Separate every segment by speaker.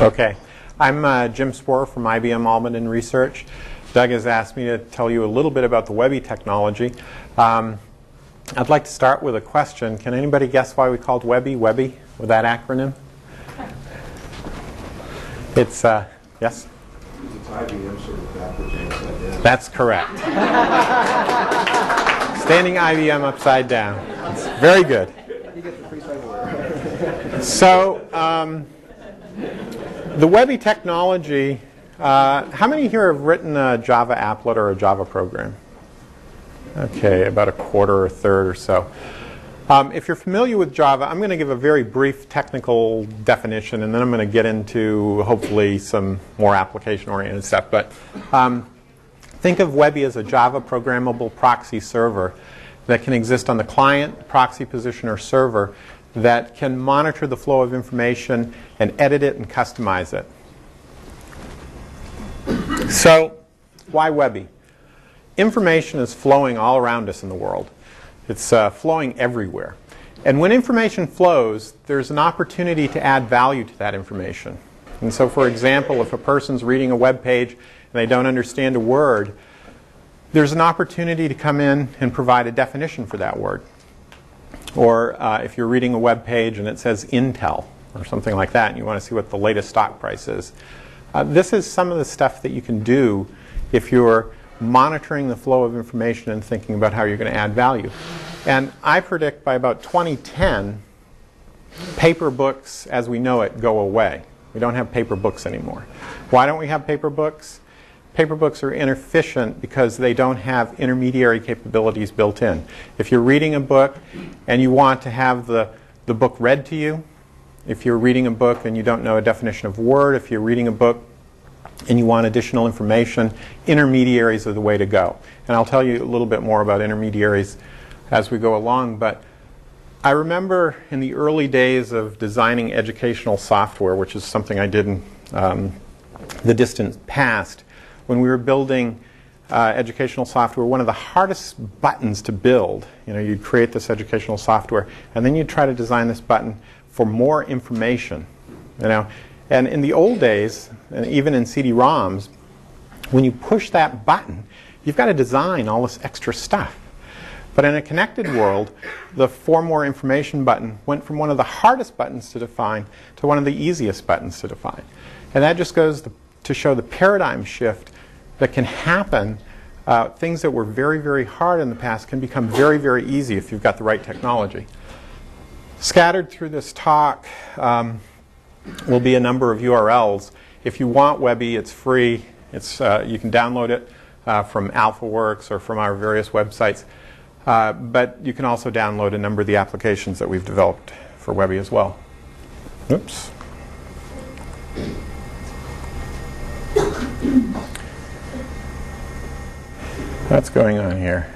Speaker 1: Okay. I'm Jim Sporer from IBM Almaden Research. Doug has asked me to tell you a little bit about the Webby technology. I'd like to start with a question. Can anybody guess why we called Webby Webby with that acronym? It's, yes?
Speaker 2: It's IBM sort of backwards and upside down.
Speaker 1: That's correct. Standing IBM upside down. It's very good.
Speaker 2: You get the free side award.
Speaker 1: So, the Webby technology, how many here have written a Java applet or a Java program? Okay, about a quarter or a third or so. If you're familiar with Java, I'm going to give a very brief technical definition, and then I'm going to get into, hopefully, some more application-oriented stuff. But think of Webby as a Java programmable proxy server that can exist on the client, proxy position, or server that can monitor the flow of information and edit it and customize it. So, why Webby? Information is flowing all around us in the world. It's flowing everywhere. And when information flows, there's an opportunity to add value to that information. And so, for example, if a person's reading a web page and they don't understand a word, there's an opportunity to come in and provide a definition for that word. Or if you're reading a web page and it says Intel or something like that and you want to see what the latest stock price is. This is some of the stuff that you can do if you're monitoring the flow of information and thinking about how you're going to add value. And I predict by about 2010, paper books as we know it go away. We don't have paper books anymore. Why don't we have paper books? Paper books are inefficient because they don't have intermediary capabilities built in. If you're reading a book and you want to have the book read to you, if you're reading a book and you don't know a definition of word, if you're reading a book and you want additional information, intermediaries are the way to go. And I'll tell you a little bit more about intermediaries as we go along. But I remember in the early days of designing educational software, which is something I did in the distant past, when we were building educational software, one of the hardest buttons to build, you'd create this educational software, and then you'd try to design this button for more information, And in the old days, and even in CD-ROMs, when you push that button, you've got to design all this extra stuff. But in a connected world, the for more information button went from one of the hardest buttons to define to one of the easiest buttons to define. And that just goes to show the paradigm shift that can happen. Things that were very, very hard in the past can become very, very easy if you've got the right technology. Scattered through this talk will be a number of URLs. If you want Webby, it's free. You can download it from AlphaWorks or from our various websites. But you can also download a number of the applications that we've developed for Webby as well. Oops. What's going on here?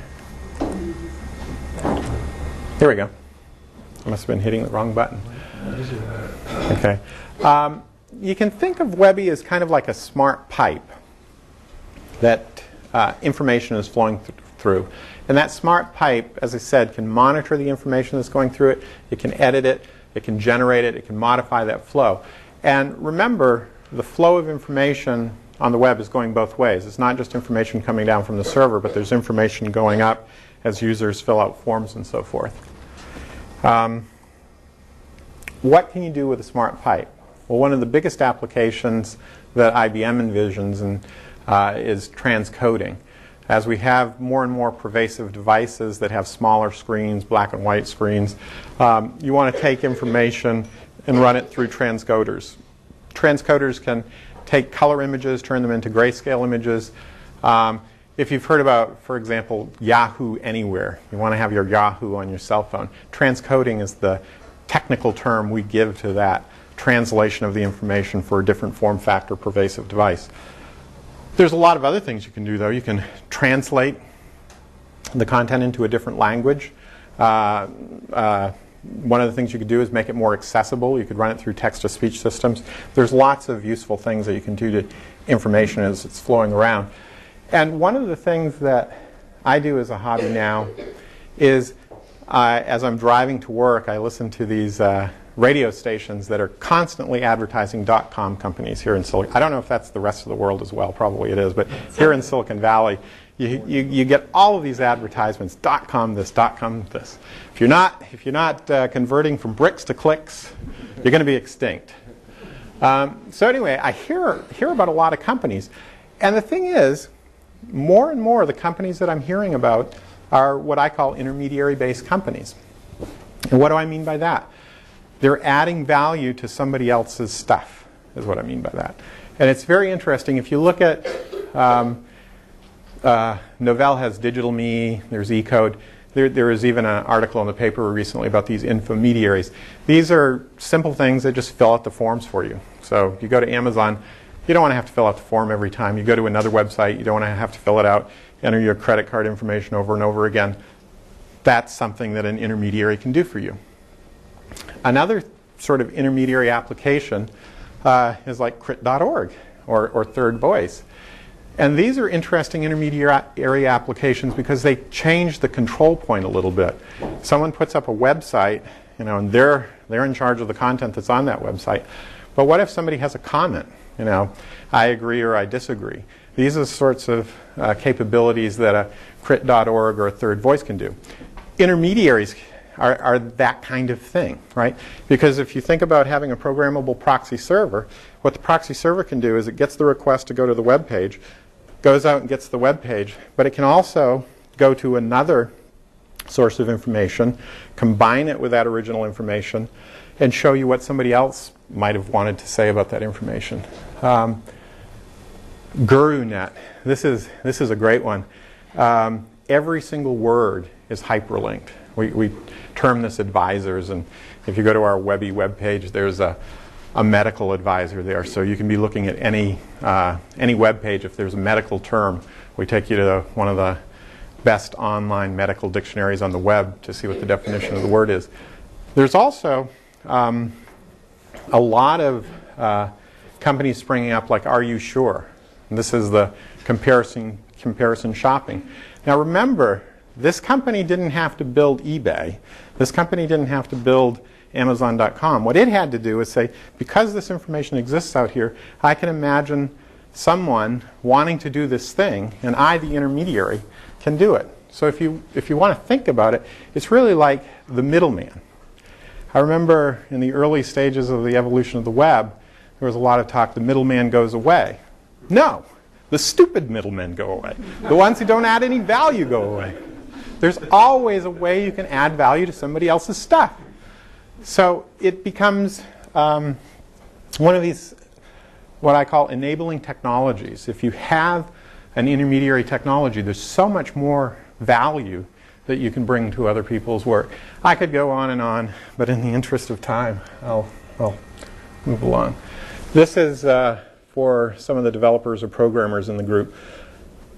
Speaker 1: Here we go. I must have been hitting the wrong button. Okay. You can think of Webby as kind of like a smart pipe that information is flowing through. And that smart pipe, as I said, can monitor the information that's going through it. It can edit it. It can generate it. It can modify that flow. And remember, the flow of information on the web is going both ways. It's not just information coming down from the server, but there's information going up as users fill out forms and so forth. What can you do with a smart pipe? Well, one of the biggest applications that IBM envisions is transcoding. As we have more and more pervasive devices that have smaller screens, black and white screens, you want to take information and run it through transcoders. Transcoders can take color images, turn them into grayscale images. If you've heard about, for example, Yahoo Anywhere, you want to have your Yahoo on your cell phone. Transcoding is the technical term we give to that translation of the information for a different form factor pervasive device. There's a lot of other things you can do, though. You can translate the content into a different language. One of the things you could do is make it more accessible. You could run it through text-to-speech systems. There's lots of useful things that you can do to information as it's flowing around. And one of the things that I do as a hobby now is as I'm driving to work, I listen to these radio stations that are constantly advertising .com companies here in Silicon. I don't know if that's the rest of the world as well. Probably it is. But here in Silicon Valley, you get all of these advertisements, .com this, .com this. If you're not converting from bricks to clicks, you're going to be extinct. So anyway, I hear about a lot of companies. And the thing is, more and more of the companies that I'm hearing about are what I call intermediary-based companies. And what do I mean by that? They're adding value to somebody else's stuff, is what I mean by that. And it's very interesting. If you look at Novell has Digital Me, there's eCode. There was even an article in the paper recently about these intermediaries. These are simple things that just fill out the forms for you. So you go to Amazon, you don't want to have to fill out the form every time. You go to another website, you don't want to have to fill it out, enter your credit card information over and over again. That's something that an intermediary can do for you. Another sort of intermediary application is like crit.org or Third Voice. And these are interesting intermediary applications because they change the control point a little bit. Someone puts up a website, and they're in charge of the content that's on that website. But what if somebody has a comment? I agree or I disagree. These are the sorts of capabilities that a crit.org or a Third Voice can do. Intermediaries are that kind of thing, right? Because if you think about having a programmable proxy server, what the proxy server can do is it gets the request to go to the web page, goes out and gets the web page, but it can also go to another source of information, combine it with that original information, and show you what somebody else might have wanted to say about that information. GuruNet, this is a great one. Every single word is hyperlinked. We term this advisors, and if you go to our Webby webpage, there's a medical advisor there. So you can be looking at any web page. If there's a medical term, we take you to one of the best online medical dictionaries on the web to see what the definition of the word is. There's also a lot of companies springing up like Are You Sure? And this is the comparison shopping. Now remember, this company didn't have to build eBay. This company didn't have to build Amazon.com. What it had to do is say, because this information exists out here, I can imagine someone wanting to do this thing, and I, the intermediary, can do it. So if you want to think about it, it's really like the middleman. I remember in the early stages of the evolution of the web, there was a lot of talk, the middleman goes away. No, the stupid middlemen go away. The ones who don't add any value go away. There's always a way you can add value to somebody else's stuff. So it becomes one of these, what I call enabling technologies. If you have an intermediary technology, there's so much more value that you can bring to other people's work. I could go on, but in the interest of time, I'll move along. This is for some of the developers or programmers in the group.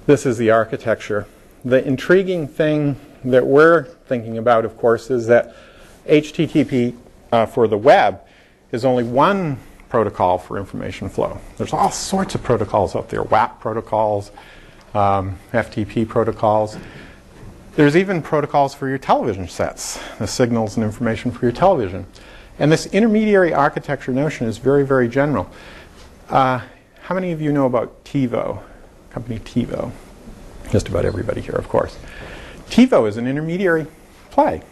Speaker 1: This is the architecture. The intriguing thing that we're thinking about, of course, is that HTTP for the web is only one protocol for information flow. There's all sorts of protocols out there, WAP protocols, FTP protocols. There's even protocols for your television sets, the signals and information for your television. And this intermediary architecture notion is very, very general. How many of you know about TiVo, company TiVo? Just about everybody here, of course. TiVo is an intermediary play.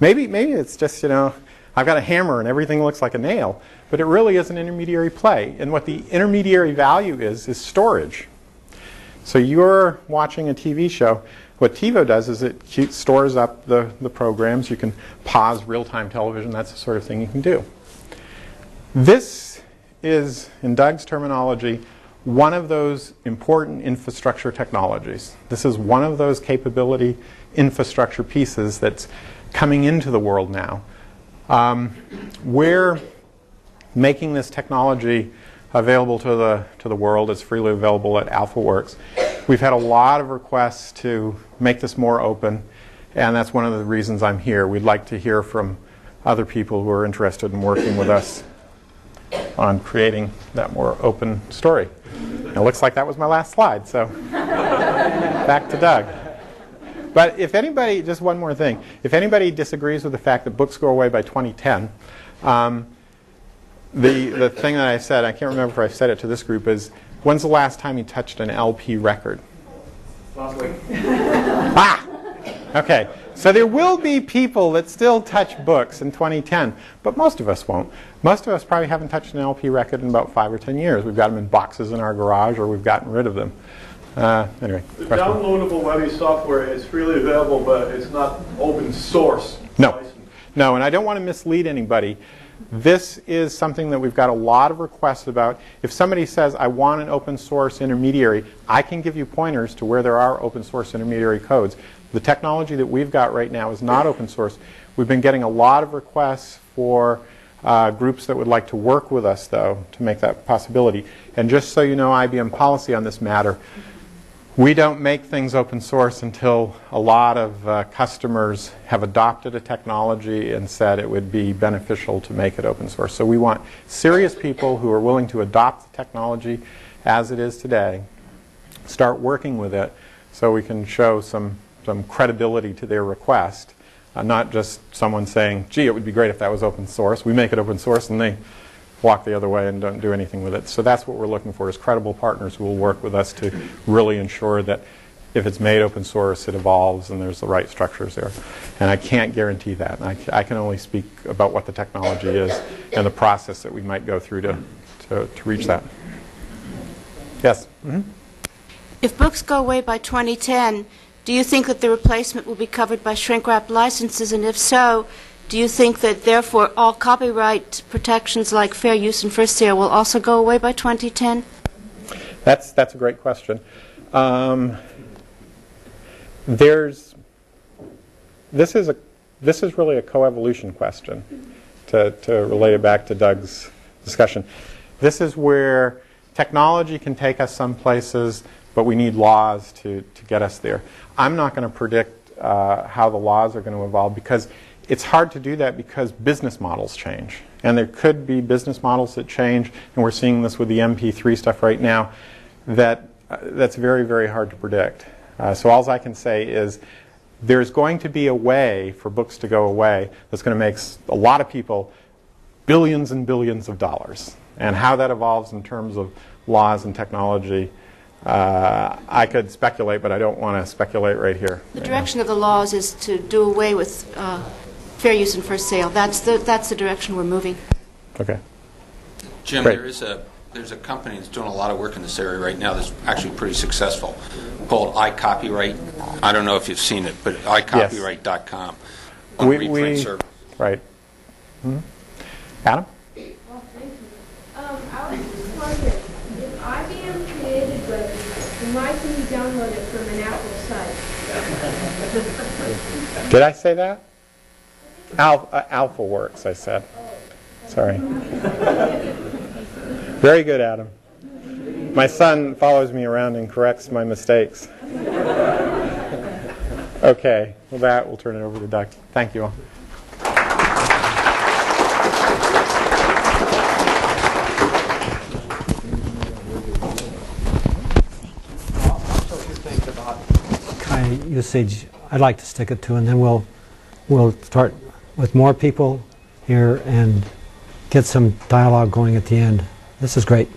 Speaker 1: Maybe it's just, I've got a hammer and everything looks like a nail, but it really is an intermediary play. And what the intermediary value is storage. So you're watching a TV show. What TiVo does is it stores up the programs. You can pause real-time television. That's the sort of thing you can do. This is, in Doug's terminology, one of those important infrastructure technologies. This is one of those capability infrastructure pieces that's coming into the world now. We're making this technology available to the world. It's freely available at AlphaWorks. We've had a lot of requests to make this more open, and that's one of the reasons I'm here. We'd like to hear from other people who are interested in working with us on creating that more open story. It looks like that was my last slide, so back to Doug. But if anybody, just one more thing, if anybody disagrees with the fact that books go away by 2010, the thing that I said, I can't remember if I said it to this group, is when's the last time you touched an LP record?
Speaker 2: Last week.
Speaker 1: Ah! Okay. So there will be people that still touch books in 2010, but most of us won't. Most of us probably haven't touched an LP record in about 5 or 10 years. We've got them in boxes in our garage, or we've gotten rid of them. Anyway.
Speaker 3: The
Speaker 1: Question?
Speaker 3: downloadable Webby software is freely available, but it's not open source.
Speaker 1: No.
Speaker 3: License.
Speaker 1: No, and I don't want to mislead anybody. This is something that we've got a lot of requests about. If somebody says, I want an open source intermediary, I can give you pointers to where there are open source intermediary codes. The technology that we've got right now is not open source. We've been getting a lot of requests for groups that would like to work with us, though, to make that possibility. And just so you know, IBM policy on this matter, we don't make things open source until a lot of customers have adopted a technology and said it would be beneficial to make it open source. So we want serious people who are willing to adopt the technology as it is today, start working with it so we can show some credibility to their request, not just someone saying, gee, it would be great if that was open source. We make it open source and they walk the other way and don't do anything with it. So that's what we're looking for, is credible partners who will work with us to really ensure that if it's made open source, it evolves and there's the right structures there. And I can't guarantee that. I can only speak about what the technology is and the process that we might go through to reach that. Yes? Mm-hmm.
Speaker 4: If books go away by 2010, do you think that the replacement will be covered by shrink-wrap licenses? And if so, do you think that, therefore, all copyright protections like fair use and first sale will also go away by 2010?
Speaker 1: That's a great question. This is really a coevolution question, to relate it back to Doug's discussion. This is where technology can take us some places, but we need laws to get us there. I'm not going to predict how the laws are going to evolve, because it's hard to do that because business models change. And there could be business models that change, and we're seeing this with the MP3 stuff right now, that's very, very hard to predict. So all I can say is there's going to be a way for books to go away that's going to make a lot of people billions and billions of dollars. And how that evolves in terms of laws and technology, I could speculate, but I don't want to speculate right here.
Speaker 4: The direction of the laws is to do away with fair use and first sale. That's the direction we're moving.
Speaker 1: Okay.
Speaker 5: Jim,
Speaker 1: Great.
Speaker 5: there's a company that's doing a lot of work in this area right now that's actually pretty successful, called iCopyright. I don't know if you've seen it, but iCopyright.com. On reprint service.
Speaker 1: Right. Hmm? Adam?
Speaker 6: Well, thank you. I was just wondering, if IBM created Webby, then why can you download it from an Apple site?
Speaker 1: Did I say that? Alpha works, I said. Sorry. Very good, Adam. My son follows me around and corrects my mistakes. Okay, with that, we'll turn it over to Doug. Thank you all.
Speaker 7: Kind of usage I'd like to stick it to, and then we'll start with more people here and get some dialogue going at the end. This is great.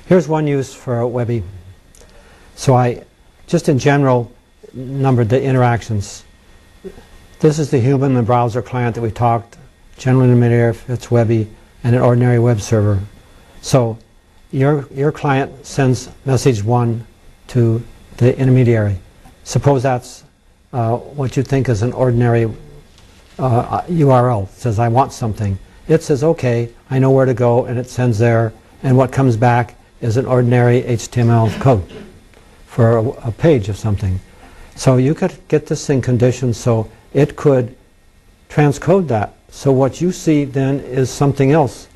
Speaker 7: Here's one use for Webby. So I just in general numbered the interactions. This is the human, the browser client that we talked, general intermediary if it's Webby, and an ordinary web server. So your client sends message 1 to the intermediary. Suppose that's what you think is an ordinary URL. It says, I want something. It says, okay, I know where to go, and it sends there, and what comes back is an ordinary HTML code for a page of something. So you could get this thing conditioned so it could transcode that. So what you see then is something else,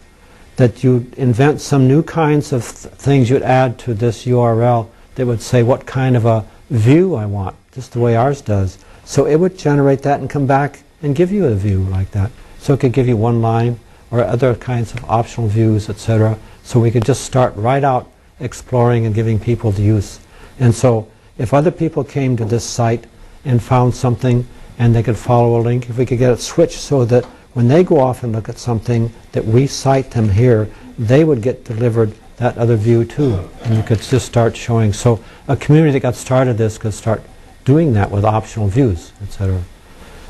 Speaker 7: that you invent some new kinds of things you'd add to this URL that would say what kind of a view I want, just the way ours does. So it would generate that and come back and give you a view like that. So it could give you one line or other kinds of optional views, etc. So we could just start right out exploring and giving people the use. And so if other people came to this site and found something and they could follow a link, if we could get it switched so that when they go off and look at something that we cite them here, they would get delivered that other view too. And you could just start showing. So a community that got started this could start doing that with optional views, etc.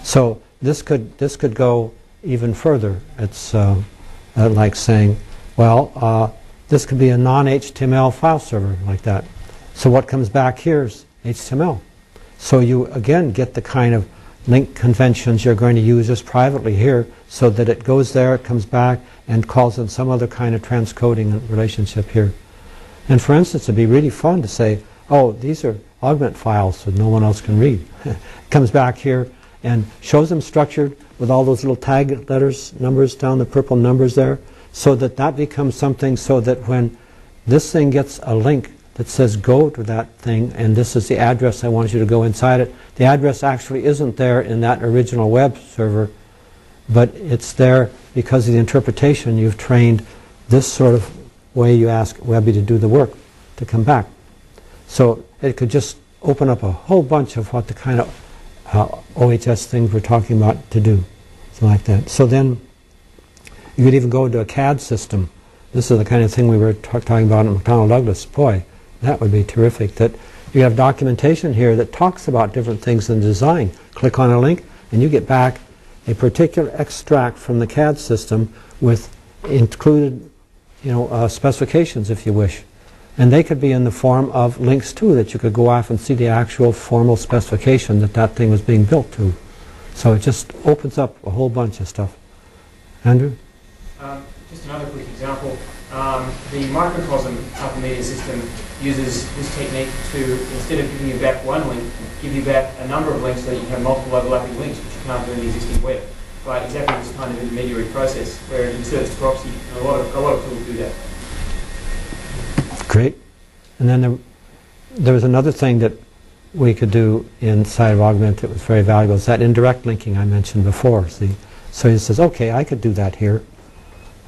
Speaker 7: So this could go even further. It's like saying, well, this could be a non-HTML file server like that. So what comes back here is HTML. So you again get the kind of link conventions you're going to use just privately here, so that it goes there, it comes back, and calls in some other kind of transcoding relationship here. And for instance, it'd be really fun to say, oh, these are augment files that no one else can read. It comes back here and shows them structured with all those little tag letters, numbers down, the purple numbers there, so that that becomes something so that when this thing gets a link that says go to that thing, and this is the address I want you to go inside it, the address actually isn't there in that original web server, but it's there because of the interpretation you've trained this sort of way you ask Webby to do the work to come back. So it could just open up a whole bunch of what the kind of OHS things we're talking about to do, something like that. So then you could even go to a CAD system. This is the kind of thing we were talking about in McDonnell Douglas. Boy, that would be terrific. That you have documentation here that talks about different things in design. Click on a link and you get back a particular extract from the CAD system with included specifications if you wish. And they could be in the form of links too, that you could go off and see the actual formal specification that that thing was being built to. So it just opens up a whole bunch of stuff. Andrew?
Speaker 8: Just another quick example. The microcosm multimedia system uses this technique to, instead of giving you back one link, give you back a number of links so that you have multiple overlapping links, which you can't do in the existing web. By exactly this kind of intermediary process where it inserts proxy. And a lot of tools do that.
Speaker 7: Great. And then there was another thing that we could do inside of Augment that was very valuable. It's that indirect linking I mentioned before. See? So he says, okay, I could do that here.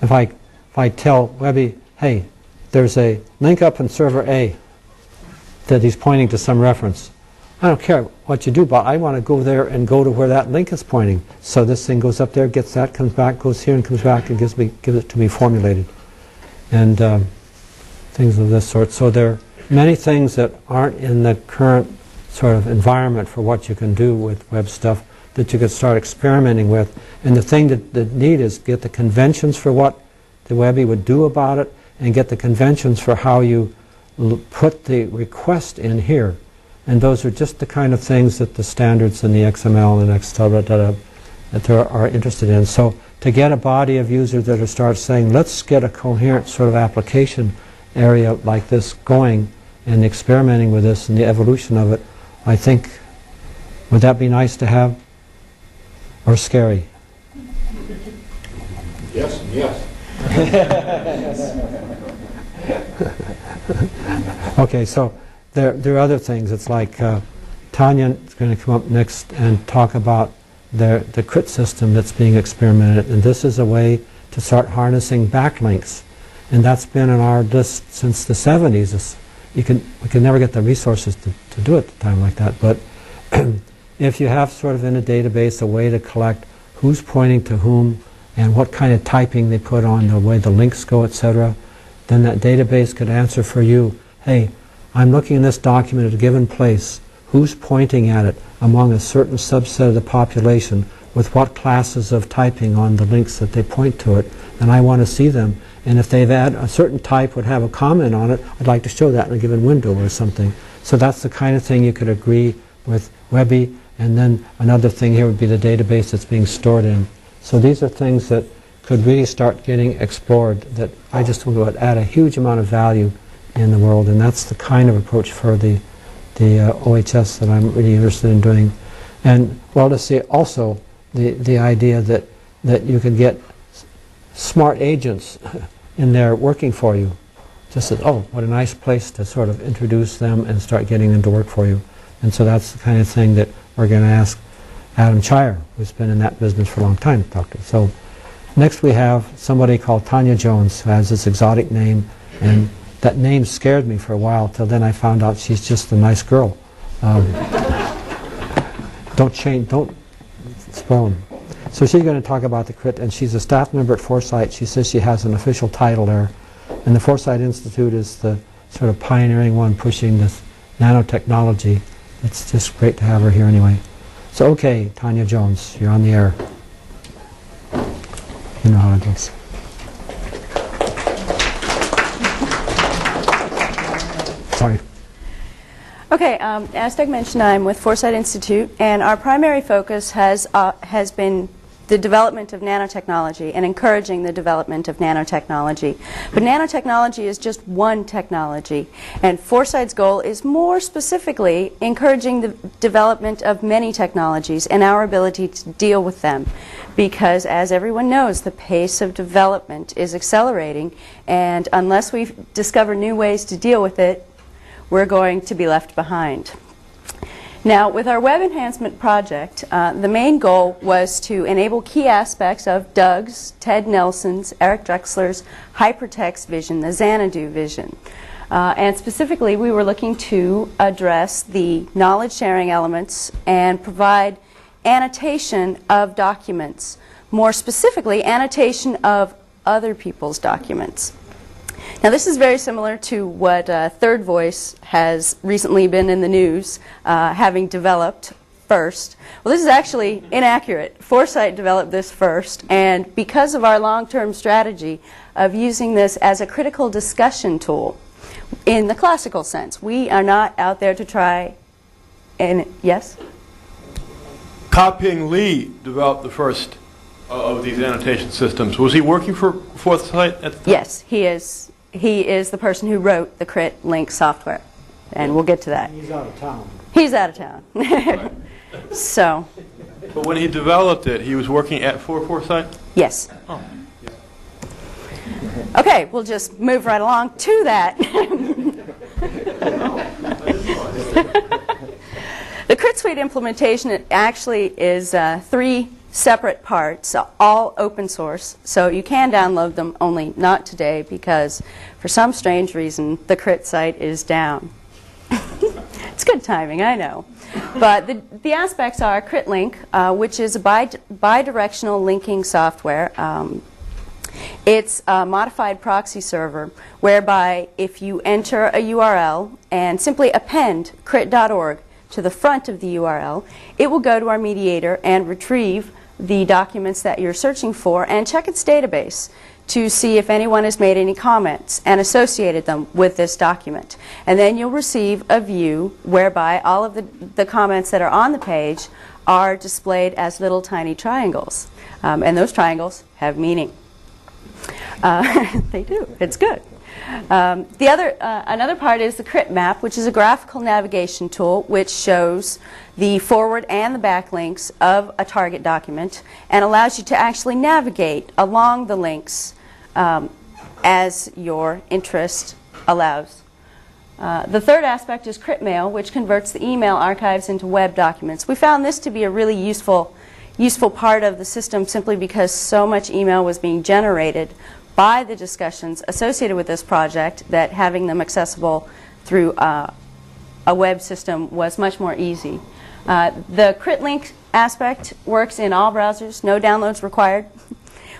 Speaker 7: If I tell Webby, hey, there's a link up in server A that he's pointing to some reference. I don't care what you do, but I want to go there and go to where that link is pointing. So this thing goes up there, gets that, comes back, goes here and comes back and gives it to me formulated. And things of this sort. So there are many things that aren't in the current sort of environment for what you can do with web stuff that you could start experimenting with. And the thing that need is get the conventions for what the Webby would do about it, and get the conventions for how you put the request in here. And those are just the kind of things that the standards in the XML and XML that they are interested in. So to get a body of users that will start saying, let's get a coherent sort of application area like this going and experimenting with this and the evolution of it, I think, would that be nice to have? Or scary?
Speaker 2: Yes, and yes.
Speaker 7: Okay, so there are other things. It's like Tanya is going to come up next and talk about the crit system that's being experimented, and this is a way to start harnessing backlinks, and that's been on our list since the 70s. We can never get the resources to do it at a time like that, but if you have sort of in a database a way to collect who's pointing to whom and what kind of typing they put on the way the links go, etc., then that database could answer for you, hey, I'm looking in this document at a given place, who's pointing at it among a certain subset of the population with what classes of typing on the links that they point to it, and I want to see them. And if they've had a certain type would have a comment on it, I'd like to show that in a given window or something. So that's the kind of thing you could agree with Webby, and then another thing here would be the database that's being stored in. So these are things that could really start getting explored that I just think would add a huge amount of value in the world, and that's the kind of approach for the OHS that I'm really interested in doing. And well, to see also the idea that you could get smart agents in there working for you. Just that, oh, what a nice place to sort of introduce them and start getting them to work for you. And so that's the kind of thing that we're going to ask Adam Chire, who's been in that business for a long time, to talk to. So next we have somebody called Tanya Jones, who has this exotic name, and that name scared me for a while till then I found out she's just a nice girl. Don't spoil them. So she's going to talk about the crit, and she's a staff member at Foresight. She says she has an official title there, and the Foresight Institute is the sort of pioneering one pushing this nanotechnology. It's just great to have her here anyway. So okay, Tanya Jones, you're on the air. You know how it goes. Sorry.
Speaker 9: Okay, as Doug mentioned, I'm with Foresight Institute, and our primary focus has been the development of nanotechnology and encouraging the development of nanotechnology. But nanotechnology is just one technology, and Foresight's goal is more specifically encouraging the development of many technologies and our ability to deal with them. Because, as everyone knows, the pace of development is accelerating, and unless we discover new ways to deal with it, we're going to be left behind. Now, with our web enhancement project, the main goal was to enable key aspects of Doug's, Ted Nelson's, Eric Drexler's hypertext vision, the Xanadu vision. And specifically, we were looking to address the knowledge sharing elements and provide annotation of documents, more specifically, annotation of other people's documents. Now, this is very similar to what Third Voice has recently been in the news, having developed first. Well, this is actually inaccurate. Foresight developed this first, and because of our long-term strategy of using this as a critical discussion tool, in the classical sense, we are not out there to try and, yes?
Speaker 3: Copying Lee developed the first of these annotation systems. Was he working for Foresight at the time?
Speaker 9: Yes, he is. He is the person who wrote the Crit Link software, and we'll get to that.
Speaker 7: He's out of town.
Speaker 9: He's out of town. So,
Speaker 3: But when he developed it, he was working at Foresight?
Speaker 9: yes.
Speaker 3: Oh.
Speaker 9: Okay, we'll just move right along to that. The Crit Suite implementation actually is 3 separate parts, all open source, so you can download them, only not today because for some strange reason the Crit site is down. It's good timing, I know. But the aspects are Crit Link, which is a bidirectional linking software. It's a modified proxy server whereby if you enter a URL and simply append crit.org to the front of the URL, it will go to our mediator and retrieve the documents that you're searching for and check its database to see if anyone has made any comments and associated them with this document. And then you'll receive a view whereby all of the comments that are on the page are displayed as little tiny triangles. And those triangles have meaning. They do. It's good. Another part is the Crit Map, which is a graphical navigation tool which shows the forward and the back links of a target document and allows you to actually navigate along the links as your interest allows. The third aspect is Crit Mail, which converts the email archives into web documents. We found this to be a really useful part of the system simply because so much email was being generated by the discussions associated with this project that having them accessible through a web system was much more easy. The Crit Link aspect works in all browsers, no downloads required,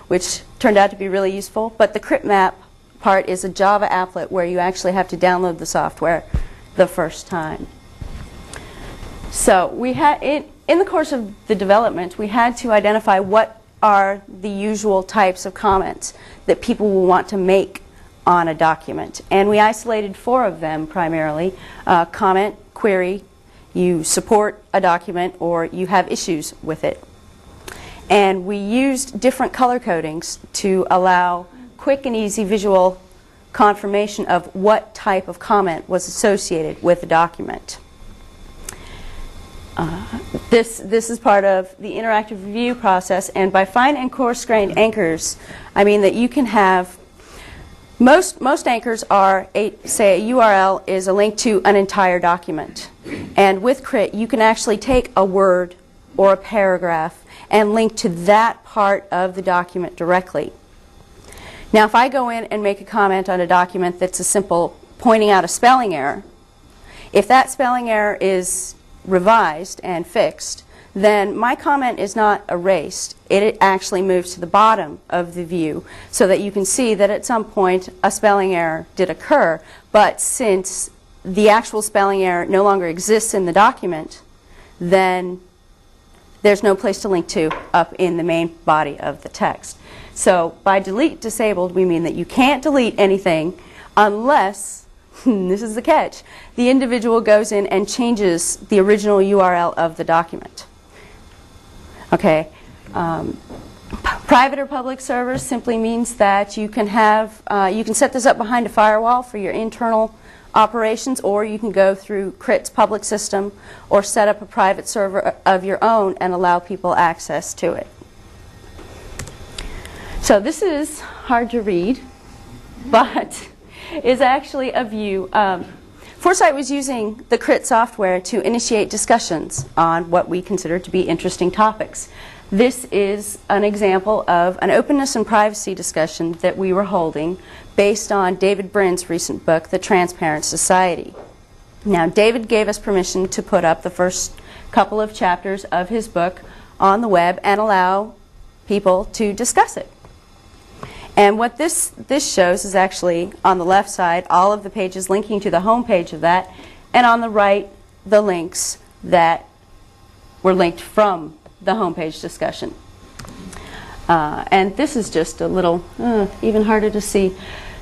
Speaker 9: which turned out to be really useful. But the Crit Map part is a Java applet where you actually have to download the software the first time. So we had in the course of the development, we had to identify what are the usual types of comments that people will want to make on a document. And we isolated 4 of them primarily. Comment, query, you support a document, or you have issues with it. And we used different color codings to allow quick and easy visual confirmation of what type of comment was associated with the document. This is part of the interactive review process, and by fine and coarse-grained anchors, I mean that you can have most anchors are say a URL is a link to an entire document, and with Crit you can actually take a word or a paragraph and link to that part of the document directly. Now, if I go in and make a comment on a document that's a simple pointing out a spelling error, If that spelling error is revised and fixed, then my comment is not erased. It actually moves to the bottom of the view so that you can see that at some point a spelling error did occur. But since the actual spelling error no longer exists in the document, then there's no place to link to up in the main body of the text. So by delete disabled, we mean that you can't delete anything unless, this is the catch, the individual goes in and changes the original URL of the document. Okay. Private or public servers simply means that you can have, you can set this up behind a firewall for your internal operations, or you can go through CRIT's public system or set up a private server of your own and allow people access to it. So this is hard to read, but is actually a view. Foresight was using the CRIT software to initiate discussions on what we consider to be interesting topics. This is an example of an openness and privacy discussion that we were holding based on David Brin's recent book, The Transparent Society. Now, David gave us permission to put up the first couple of chapters of his book on the web and allow people to discuss it. And what this shows is actually, on the left side, all of the pages linking to the home page of that, and on the right, the links that were linked from the homepage discussion. And this is just a little, even harder to see.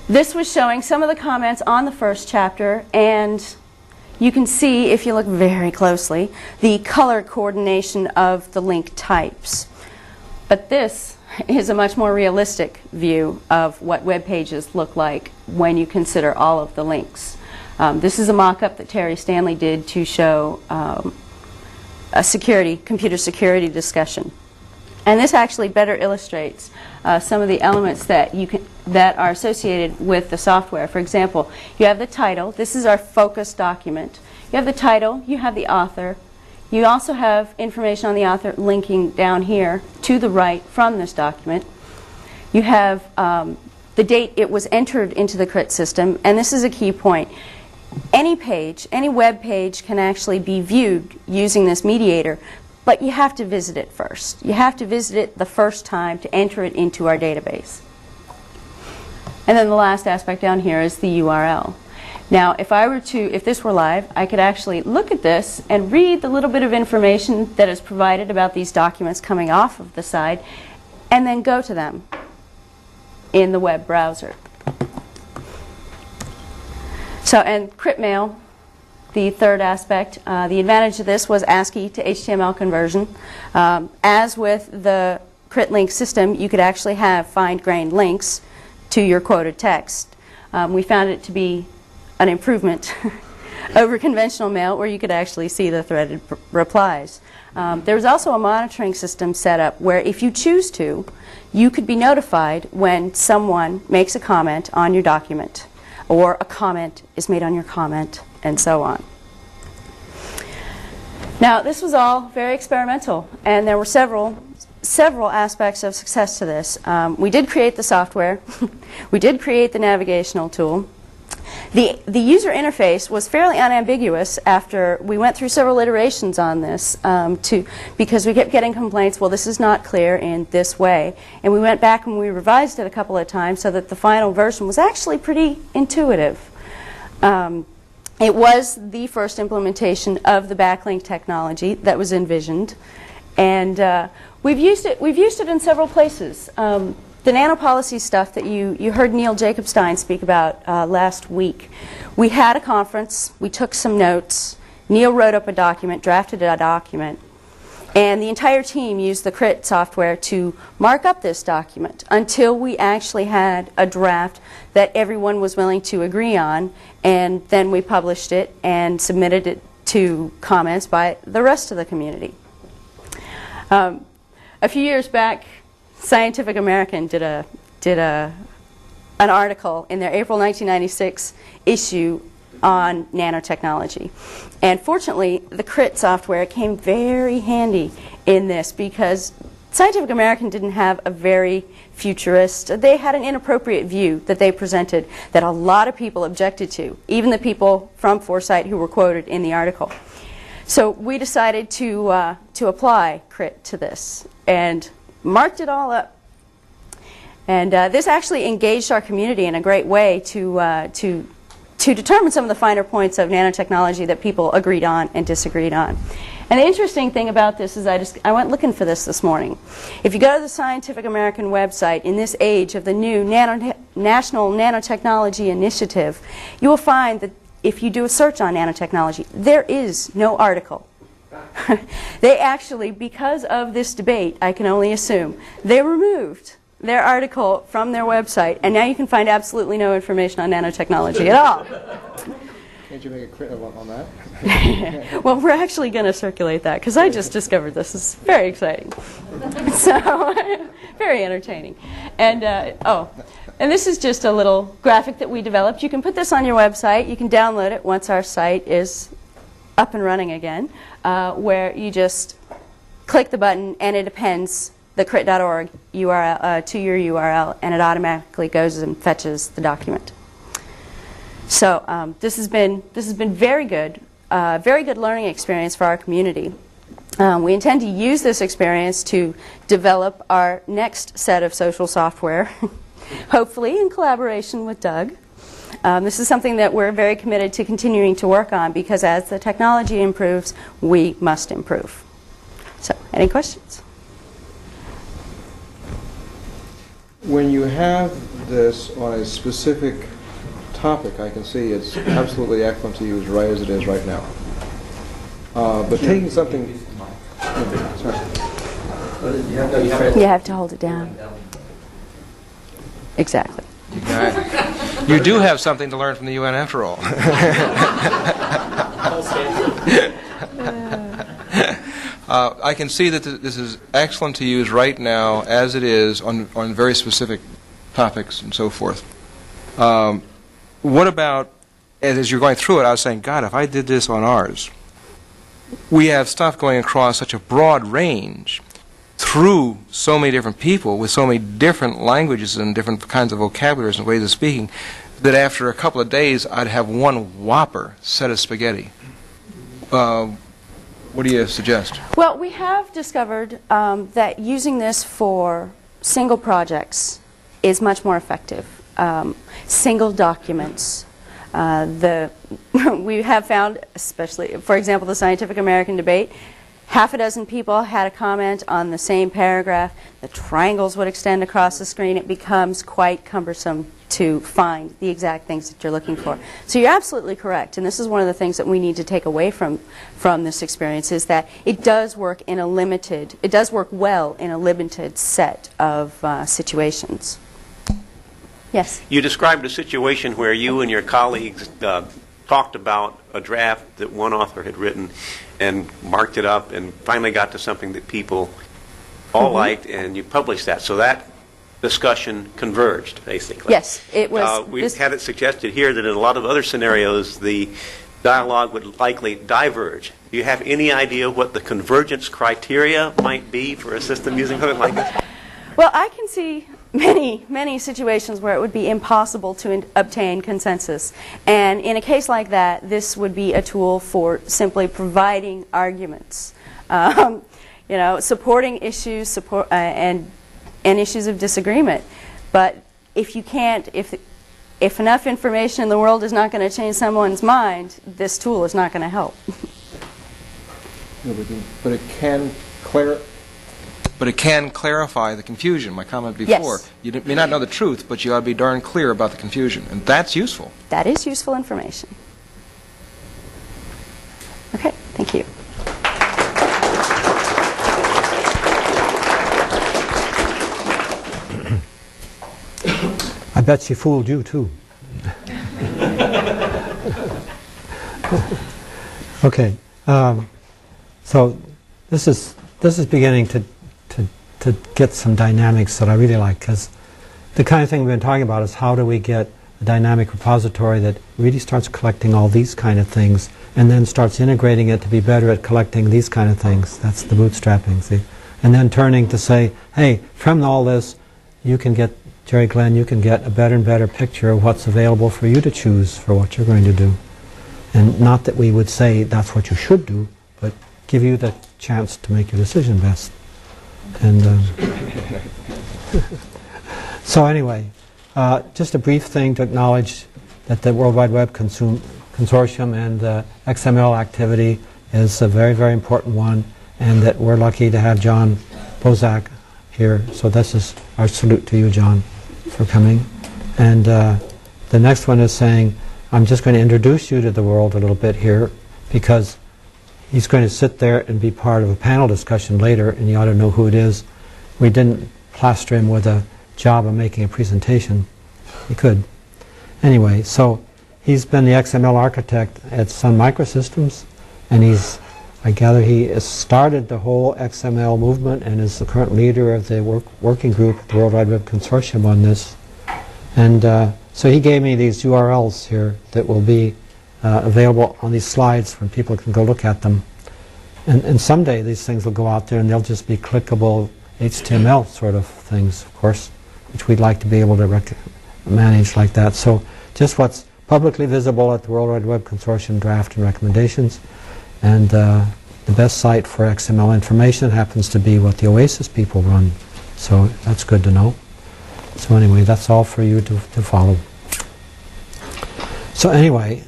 Speaker 9: This was showing some of the comments on the first chapter, and you can see, if you look very closely, the color coordination of the link types. But this is a much more realistic view of what web pages look like when you consider all of the links. This is a mock-up that Terry Stanley did to show a computer security discussion. And this actually better illustrates some of the elements that that are associated with the software. For example, you have the title. This is our focus document. You have the title, you have the author. You also have information on the author linking down here to the right from this document. You have the date it was entered into the CRIT system, and this is a key point. Any page, any web page can actually be viewed using this mediator, but you have to visit it first. You have to visit it the first time to enter it into our database. And then the last aspect down here is the URL. Now, if this were live, I could actually look at this and read the little bit of information that is provided about these documents coming off of the side, and then go to them in the web browser. So, and CRIT mail, the third aspect, the advantage of this was ASCII to HTML conversion. As with the CRIT link system, you could actually have fine-grained links to your quoted text. We found it to be an improvement over conventional mail, where you could actually see the threaded replies. There was also a monitoring system set up where, if you choose to, you could be notified when someone makes a comment on your document, or a comment is made on your comment, and so on. Now, this was all very experimental, and there were several aspects of success to this. We did create the software. We did create the navigational tool. The user interface was fairly unambiguous after we went through several iterations on this, because we kept getting complaints, well, this is not clear in this way. And we went back and we revised it a couple of times so that the final version was actually pretty intuitive. It was the first implementation of the backlink technology that was envisioned. And we've used it in several places. The nanopolicy stuff that you heard Neil Jacobstein speak about last week. We had a conference, we took some notes, Neil wrote up a document, drafted a document, and the entire team used the CRIT software to mark up this document until we actually had a draft that everyone was willing to agree on, and then we published it and submitted it to comments by the rest of the community. A few years back, Scientific American did an article in their April 1996 issue on nanotechnology. And fortunately, the CRIT software came very handy in this, because Scientific American didn't have a very futurist, they had an inappropriate view that they presented that a lot of people objected to, even the people from Foresight who were quoted in the article. So we decided to apply CRIT to this and marked it all up. And this actually engaged our community in a great way to determine some of the finer points of nanotechnology that people agreed on and disagreed on. And the interesting thing about this is I went looking for this morning. If you go to the Scientific American website in this age of the new National Nanotechnology Initiative, you will find that if you do a search on nanotechnology, there is no article. They actually, because of this debate, I can only assume, they removed their article from their website, and now you can find absolutely no information on nanotechnology at all.
Speaker 2: Can't you make a crit on that?
Speaker 9: Well, we're actually going to circulate that because I just discovered this. It's very exciting. So, very entertaining. And, and this is just a little graphic that we developed. You can put this on your website. You can download it once our site is up and running again, where you just click the button and it appends the crit.org URL to your URL, and it automatically goes and fetches the document. So this has been very good learning experience for our community. We intend to use this experience to develop our next set of social software, hopefully in collaboration with Doug. This is something that we're very committed to continuing to work on because as the technology improves, we must improve. So, any questions?
Speaker 2: When you have this on a specific topic, I can see it's absolutely excellent to use right as it is right now. But taking something...
Speaker 9: You have to hold it down. Exactly.
Speaker 10: You do have something to learn from the UN after all. I can see that this is excellent to use right now as it is on very specific topics and so forth. What about, as you're going through it, I was saying, God, if I did this on ours, we have stuff going across such a broad range through so many different people with so many different languages and different kinds of vocabularies and ways of speaking that after a couple of days I'd have one whopper set of spaghetti. What do you suggest?
Speaker 9: Well, we have discovered that using this for single projects is much more effective. Single documents. We have found, especially, for example, the Scientific American debate, half a dozen people had a comment on the same paragraph. The triangles would extend across the screen. It becomes quite cumbersome to find the exact things that you're looking for. So you're absolutely correct, and this is one of the things that we need to take away from this experience is that it does work in a limited, it does work well in a limited set of situations. Yes?
Speaker 11: You described a situation where you and your colleagues talked about a draft that one author had written and marked it up and finally got to something that people all liked, and you published that. So that discussion converged, basically.
Speaker 9: Yes, it was.
Speaker 11: We've had it suggested here that in a lot of other scenarios, the dialogue would likely diverge. Do you have any idea what the convergence criteria might be for a system using something like this?
Speaker 9: Well, I can see many situations where it would be impossible to obtain consensus. And in a case like that, this would be a tool for simply providing arguments. You know, supporting issues and issues of disagreement. But if you can't, if enough information in the world is not going to change someone's mind, this tool is not going to help.
Speaker 2: No, but it can
Speaker 10: clarify the confusion, my comment before.
Speaker 9: Yes.
Speaker 10: You may not know the truth, but you ought to be darn clear about the confusion. And that's useful.
Speaker 9: That is useful information. Okay, thank you.
Speaker 7: I bet she fooled you too. Okay, so this is beginning to get some dynamics that I really like, because the kind of thing we've been talking about is how do we get a dynamic repository that really starts collecting all these kind of things and then starts integrating it to be better at collecting these kind of things. That's the bootstrapping, see? and then turning to say, hey, from all this, you can get, Jerry Glenn, you can get a better and better picture of what's available for you to choose for what you're going to do. And not that we would say that's what you should do, but give you the chance to make your decision best. And so anyway, just a brief thing to acknowledge that the World Wide Web Consortium and the XML activity is a very, very important one, and that we're lucky to have John Bozak here. So this is our salute to you, John, for coming. And the next one is saying, I'm just going to introduce you to the world a little bit here, because he's going to sit there and be part of a panel discussion later, and you ought to know who it is. We didn't plaster him with a job of making a presentation. He could. Anyway, so he's been the XML architect at Sun Microsystems, and I gather he has started the whole XML movement and is the current leader of the working group at the World Wide Web Consortium on this. And so he gave me these URLs here that will be available on these slides when people can go look at them. And someday these things will go out there and they'll just be clickable HTML sort of things, of course, which we'd like to be able to manage like that. So just what's publicly visible at the World Wide Web Consortium draft and recommendations. And the best site for XML information happens to be what the OASIS people run. So that's good to know. So anyway, that's all for you to follow. So anyway,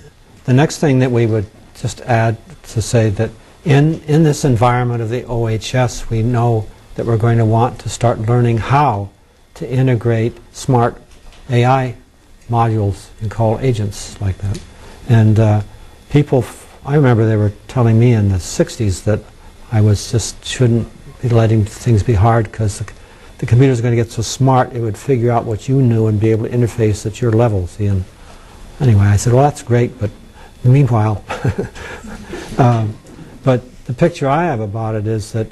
Speaker 7: the next thing that we would just add to say that in this environment of the OHS, we know that we're going to want to start learning how to integrate smart AI modules and call agents like that. And people, I remember they were telling me in the 60s that I shouldn't be letting things be hard, because the computer's going to get so smart it would figure out what you knew and be able to interface at your level. See, and anyway, I said, well, that's great, but meanwhile, but the picture I have about it is that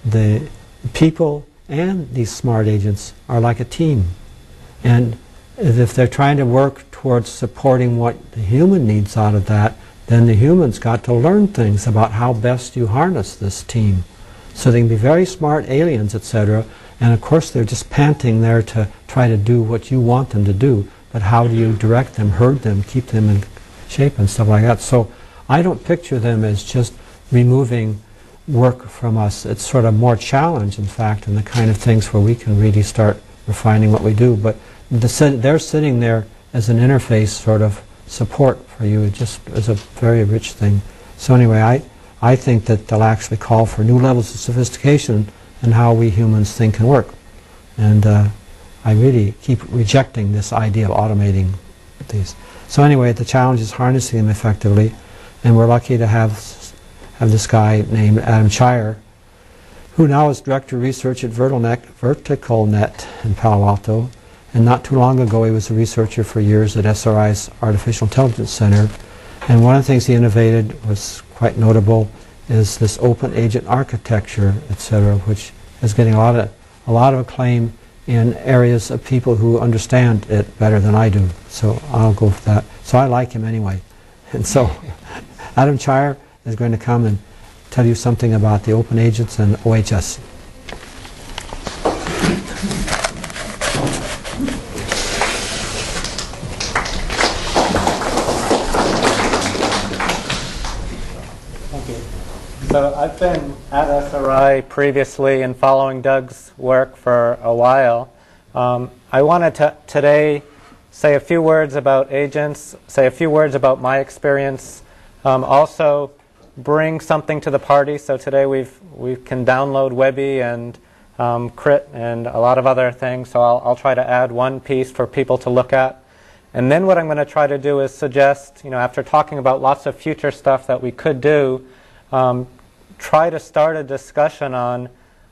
Speaker 7: the people and these smart agents are like a team. And if they're trying to work towards supporting what the human needs out of that, then the human's got to learn things about how best you harness this team. So they can be very smart aliens, etc. And of course they're just panting there to try to do what you want them to do. But how do you direct them, herd them, keep them in shape and stuff like that? So I don't picture them as just removing work from us. It's sort of more challenge, in fact, and the kind of things where we can really start refining what we do. But they're sitting there as an interface sort of support for you, just as a very rich thing. So anyway, I think that they'll actually call for new levels of sophistication in how we humans think and work. And I really keep rejecting this idea of automating these. So anyway, the challenge is harnessing them effectively, and we're lucky to have this guy named Adam Chire, who now is Director of Research at VerticalNet in Palo Alto. And not too long ago, he was a researcher for years at SRI's Artificial Intelligence Center. And one of the things he innovated was quite notable is this open agent architecture, etc., which is getting a lot of acclaim in areas of people who understand it better than I do. So I'll go for that. So I like him anyway. And so Adam Chire is going to come and tell you something about the open agents and OHS.
Speaker 12: So I've been at SRI previously and following Doug's work for a while. I wanted to today say a few words about agents, say a few words about my experience, also bring something to the party. So today we can download Webby and Crit and a lot of other things. So I'll try to add one piece for people to look at. And then what I'm going to try to do is suggest, after talking about lots of future stuff that we could do, try to start a discussion on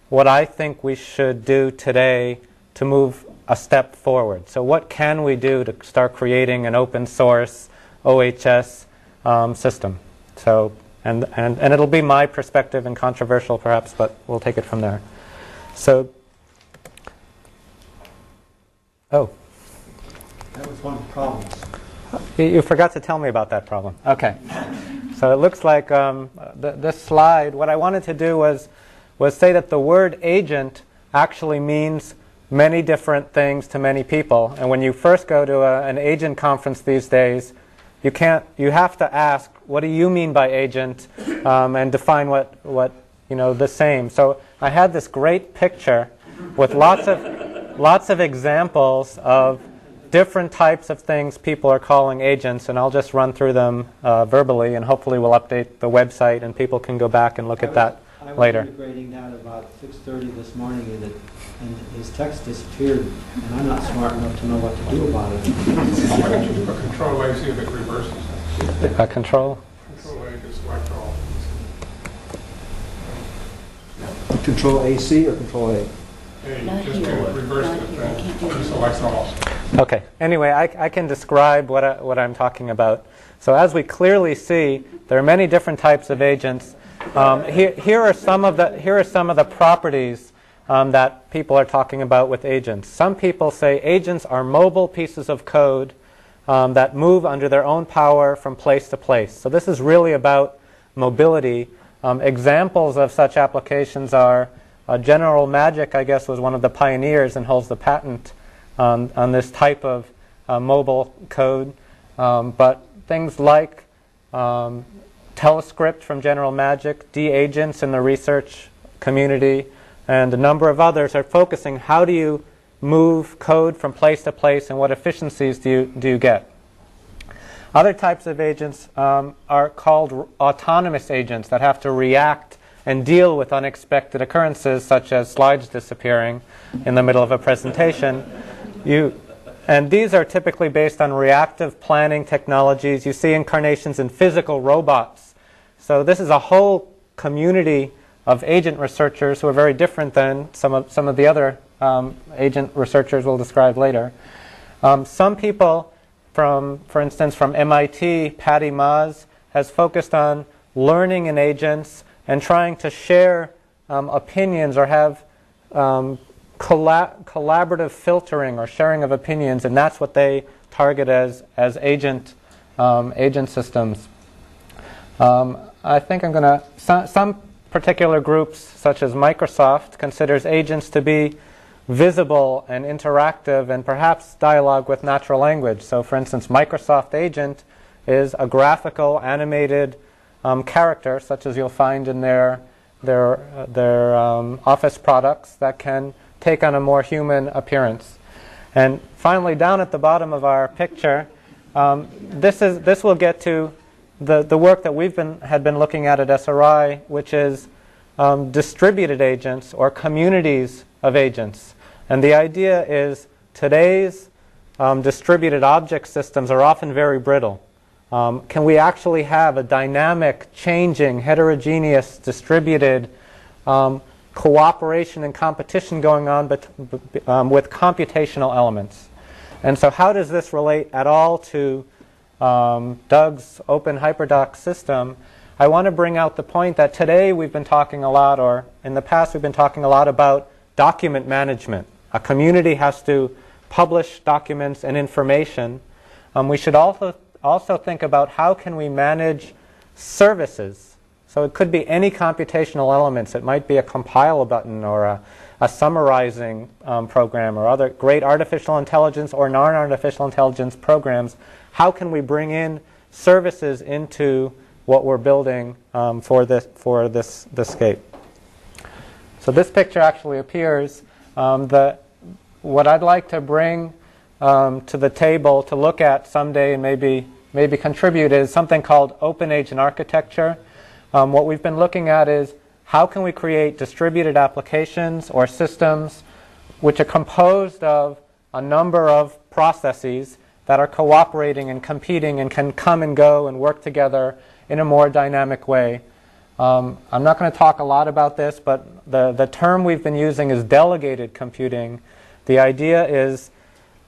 Speaker 12: what I think we should do today to move a step forward. So what can we do to start creating an open source OHS system? So, and it'll be my perspective and controversial perhaps, but we'll take it from there. So,
Speaker 7: that was one of the problems.
Speaker 12: You forgot to tell me about that problem. Okay. So it looks like this slide, what I wanted to do was was say that the word agent actually means many different things to many people. And when you first go to an agent conference these days, you have to ask, what do you mean by agent, and define what the same. So I had this great picture with lots of examples of different types of things people are calling agents, and I'll just run through them verbally, and hopefully we'll update the website and people can go back and look at that later.
Speaker 7: I was integrating that about 6:30 this morning, and his text disappeared, and I'm not smart enough to know what to do about it.
Speaker 13: Control A, see if it reverses.
Speaker 12: Control?
Speaker 13: Control A, just select all.
Speaker 2: Control AC or Control A?
Speaker 13: Hey, just reverse it then. Select all.
Speaker 12: Okay. Anyway, I can describe what I'm talking about. So as we clearly see, there are many different types of agents. Here are some of the properties that people are talking about with agents. Some people say agents are mobile pieces of code that move under their own power from place to place. So this is really about mobility. Examples of such applications are General Magic, I guess, was one of the pioneers and holds the patent on this type of mobile code. But things like Telescript from General Magic, D-Agents in the research community, and a number of others are focusing how do you move code from place to place and what efficiencies do you get. Other types of agents are called autonomous agents that have to react and deal with unexpected occurrences such as slides disappearing in the middle of a presentation. And these are typically based on reactive planning technologies. You see incarnations in physical robots. So this is a whole community of agent researchers who are very different than some of the other agent researchers we'll describe later. Some people, for instance, from MIT, Patty Maas, has focused on learning in agents and trying to share opinions or have collaborative filtering or sharing of opinions, and that's what they target as agent systems. I think I'm going to... Some particular groups, such as Microsoft, considers agents to be visible and interactive and perhaps dialogue with natural language. So, for instance, Microsoft Agent is a graphical, animated character, such as you'll find in their Office products that can take on a more human appearance. And finally, down at the bottom of our picture, this will get to the work that we've had been looking at SRI, which is distributed agents or communities of agents. And the idea is today's distributed object systems are often very brittle. Can we actually have a dynamic, changing, heterogeneous, distributed cooperation and competition going on with computational elements? And so how does this relate at all to Doug's open hyperdoc system? I want to bring out the point that today we've been talking a lot, or in the past we've been talking a lot about document management. A community has to publish documents and information. We should also think about how can we manage services. So it could be any computational elements. It might be a compile button or a summarizing program or other great artificial intelligence or non-artificial intelligence programs. How can we bring in services into what we're building for this scape? So this picture actually appears. What I'd like to bring to the table to look at someday and maybe contribute is something called open agent architecture. What we've been looking at is how can we create distributed applications or systems which are composed of a number of processes that are cooperating and competing and can come and go and work together in a more dynamic way. I'm not going to talk a lot about this, but the term we've been using is delegated computing. The idea is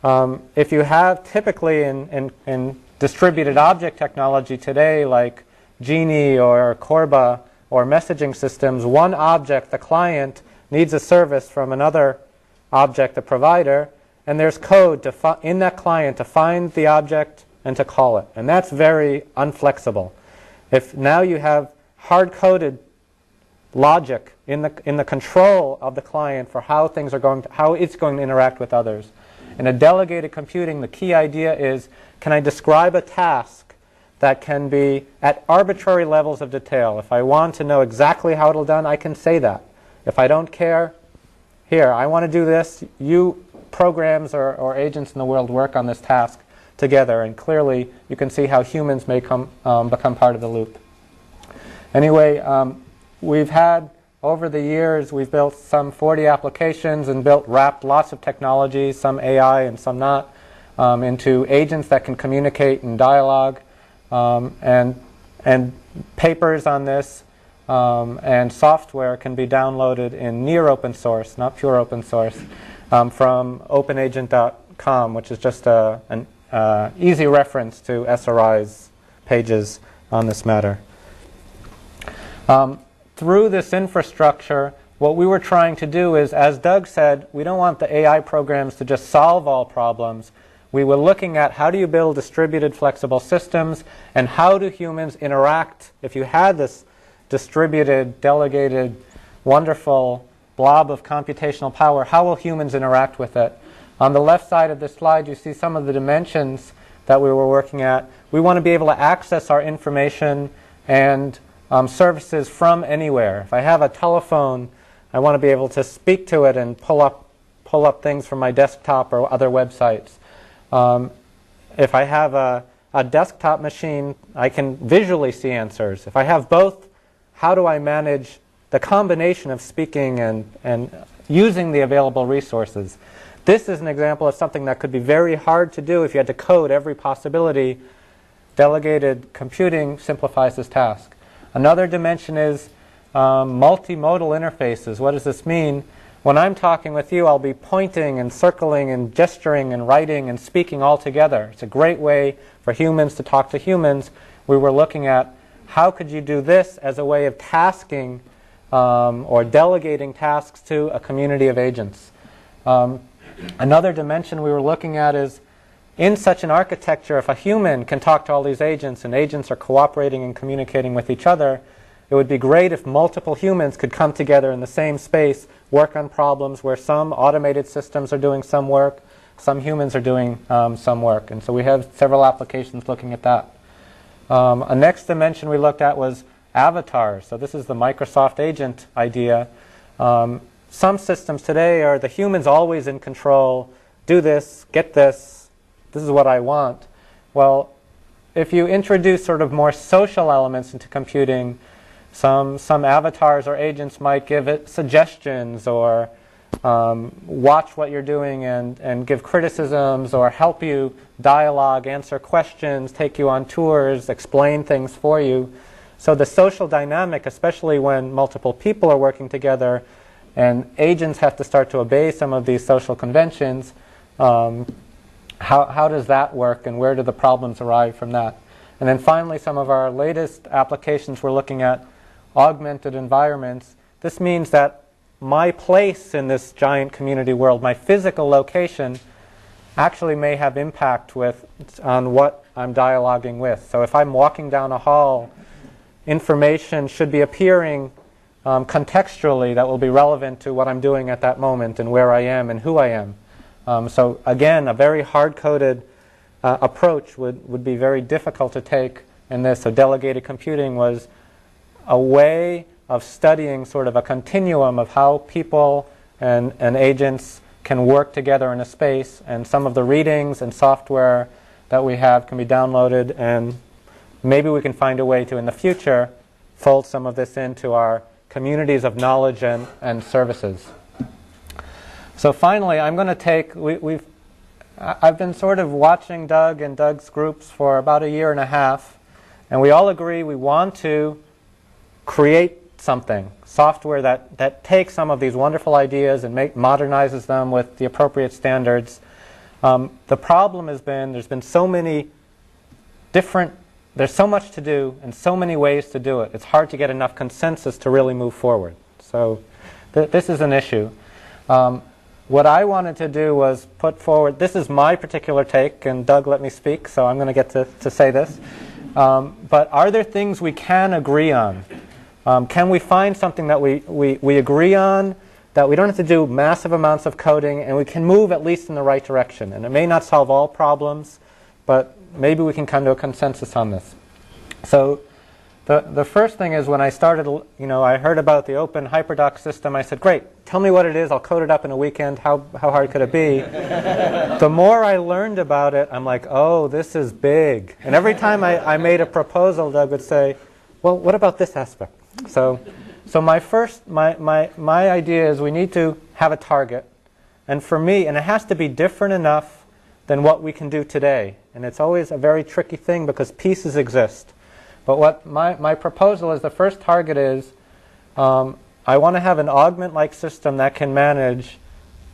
Speaker 12: if you have typically in distributed object technology today, like Genie or Corba or messaging systems, one object, the client, needs a service from another object, the provider, and there's code in that client to find the object and to call it. And that's very unflexible. If now you have hard-coded logic in the control of the client for how it's going to interact with others. In a delegated computing, the key idea is, can I describe a task that can be at arbitrary levels of detail? If I want to know exactly how it'll be done, I can say that. If I don't care, here, I want to do this, you programs or agents in the world work on this task together, and clearly you can see how humans may become part of the loop. Anyway, we've had, over the years, we've built some 40 applications and wrapped lots of technologies, some AI and some not, into agents that can communicate and dialogue, and papers on this and software can be downloaded in near open source, not pure open source, from openagent.com, which is just an easy reference to SRI's pages on this matter. Through this infrastructure, what we were trying to do is, as Doug said, we don't want the AI programs to just solve all problems. We were looking at how do you build distributed flexible systems, and how do humans interact. If you had this distributed, delegated, wonderful blob of computational power, how will humans interact with it? On the left side of this slide, you see some of the dimensions that we were working at. We want to be able to access our information and services from anywhere. If I have a telephone, I want to be able to speak to it and pull up things from my desktop or other websites. If I have a desktop machine, I can visually see answers. If I have both, how do I manage the combination of speaking and using the available resources? This is an example of something that could be very hard to do if you had to code every possibility. Delegated computing simplifies this task. Another dimension is multimodal interfaces. What does this mean? When I'm talking with you, I'll be pointing and circling and gesturing and writing and speaking all together. It's a great way for humans to talk to humans. We were looking at how could you do this as a way of tasking or delegating tasks to a community of agents. Another dimension we were looking at is, in such an architecture, if a human can talk to all these agents and agents are cooperating and communicating with each other, it would be great if multiple humans could come together in the same space, work on problems where some automated systems are doing some work, some humans are doing some work. And so we have several applications looking at that. A next dimension we looked at was avatars. So this is the Microsoft agent idea. Some systems today are the humans always in control, do this, get this, this is what I want. Well, if you introduce sort of more social elements into computing, some avatars or agents might give it suggestions or watch what you're doing and give criticisms or help you dialogue, answer questions, take you on tours, explain things for you. So the social dynamic, especially when multiple people are working together and agents have to start to obey some of these social conventions, how does that work and where do the problems arise from that? And then finally, some of our latest applications we're looking at augmented environments. This means that my place in this giant community world, my physical location, actually may have impact on what I'm dialoguing with. So if I'm walking down a hall, information should be appearing contextually that will be relevant to what I'm doing at that moment and where I am and who I am. So again, a very hard-coded approach would be very difficult to take in this. So delegated computing was a way of studying sort of a continuum of how people and agents can work together in a space, and some of the readings and software that we have can be downloaded, and maybe we can find a way to, in the future, fold some of this into our communities of knowledge and services. So finally, I'm going to take, I've been sort of watching Doug and Doug's groups for about a year and a half, and we all agree we want to create something, software that takes some of these wonderful ideas and modernizes them with the appropriate standards. The problem has been there's been so many there's so much to do and so many ways to do it. It's hard to get enough consensus to really move forward. So this is an issue. What I wanted to do was put forward, this is my particular take, and Doug let me speak, so I'm going to get to say this. But are there things we can agree on? Can we find something that we agree on, that we don't have to do massive amounts of coding, and we can move at least in the right direction? And it may not solve all problems, but maybe we can come to a consensus on this. So the first thing is, when I started, I heard about the open HyperDoc system. I said, great, tell me what it is. I'll code it up in a weekend. How hard could it be? The more I learned about it, I'm like, oh, this is big. And every time I made a proposal, Doug would say, well, what about this aspect? So my idea is we need to have a target. And for me, and it has to be different enough than what we can do today. And it's always a very tricky thing because pieces exist. But what my proposal is, the first target is, I want to have an augment-like system that can manage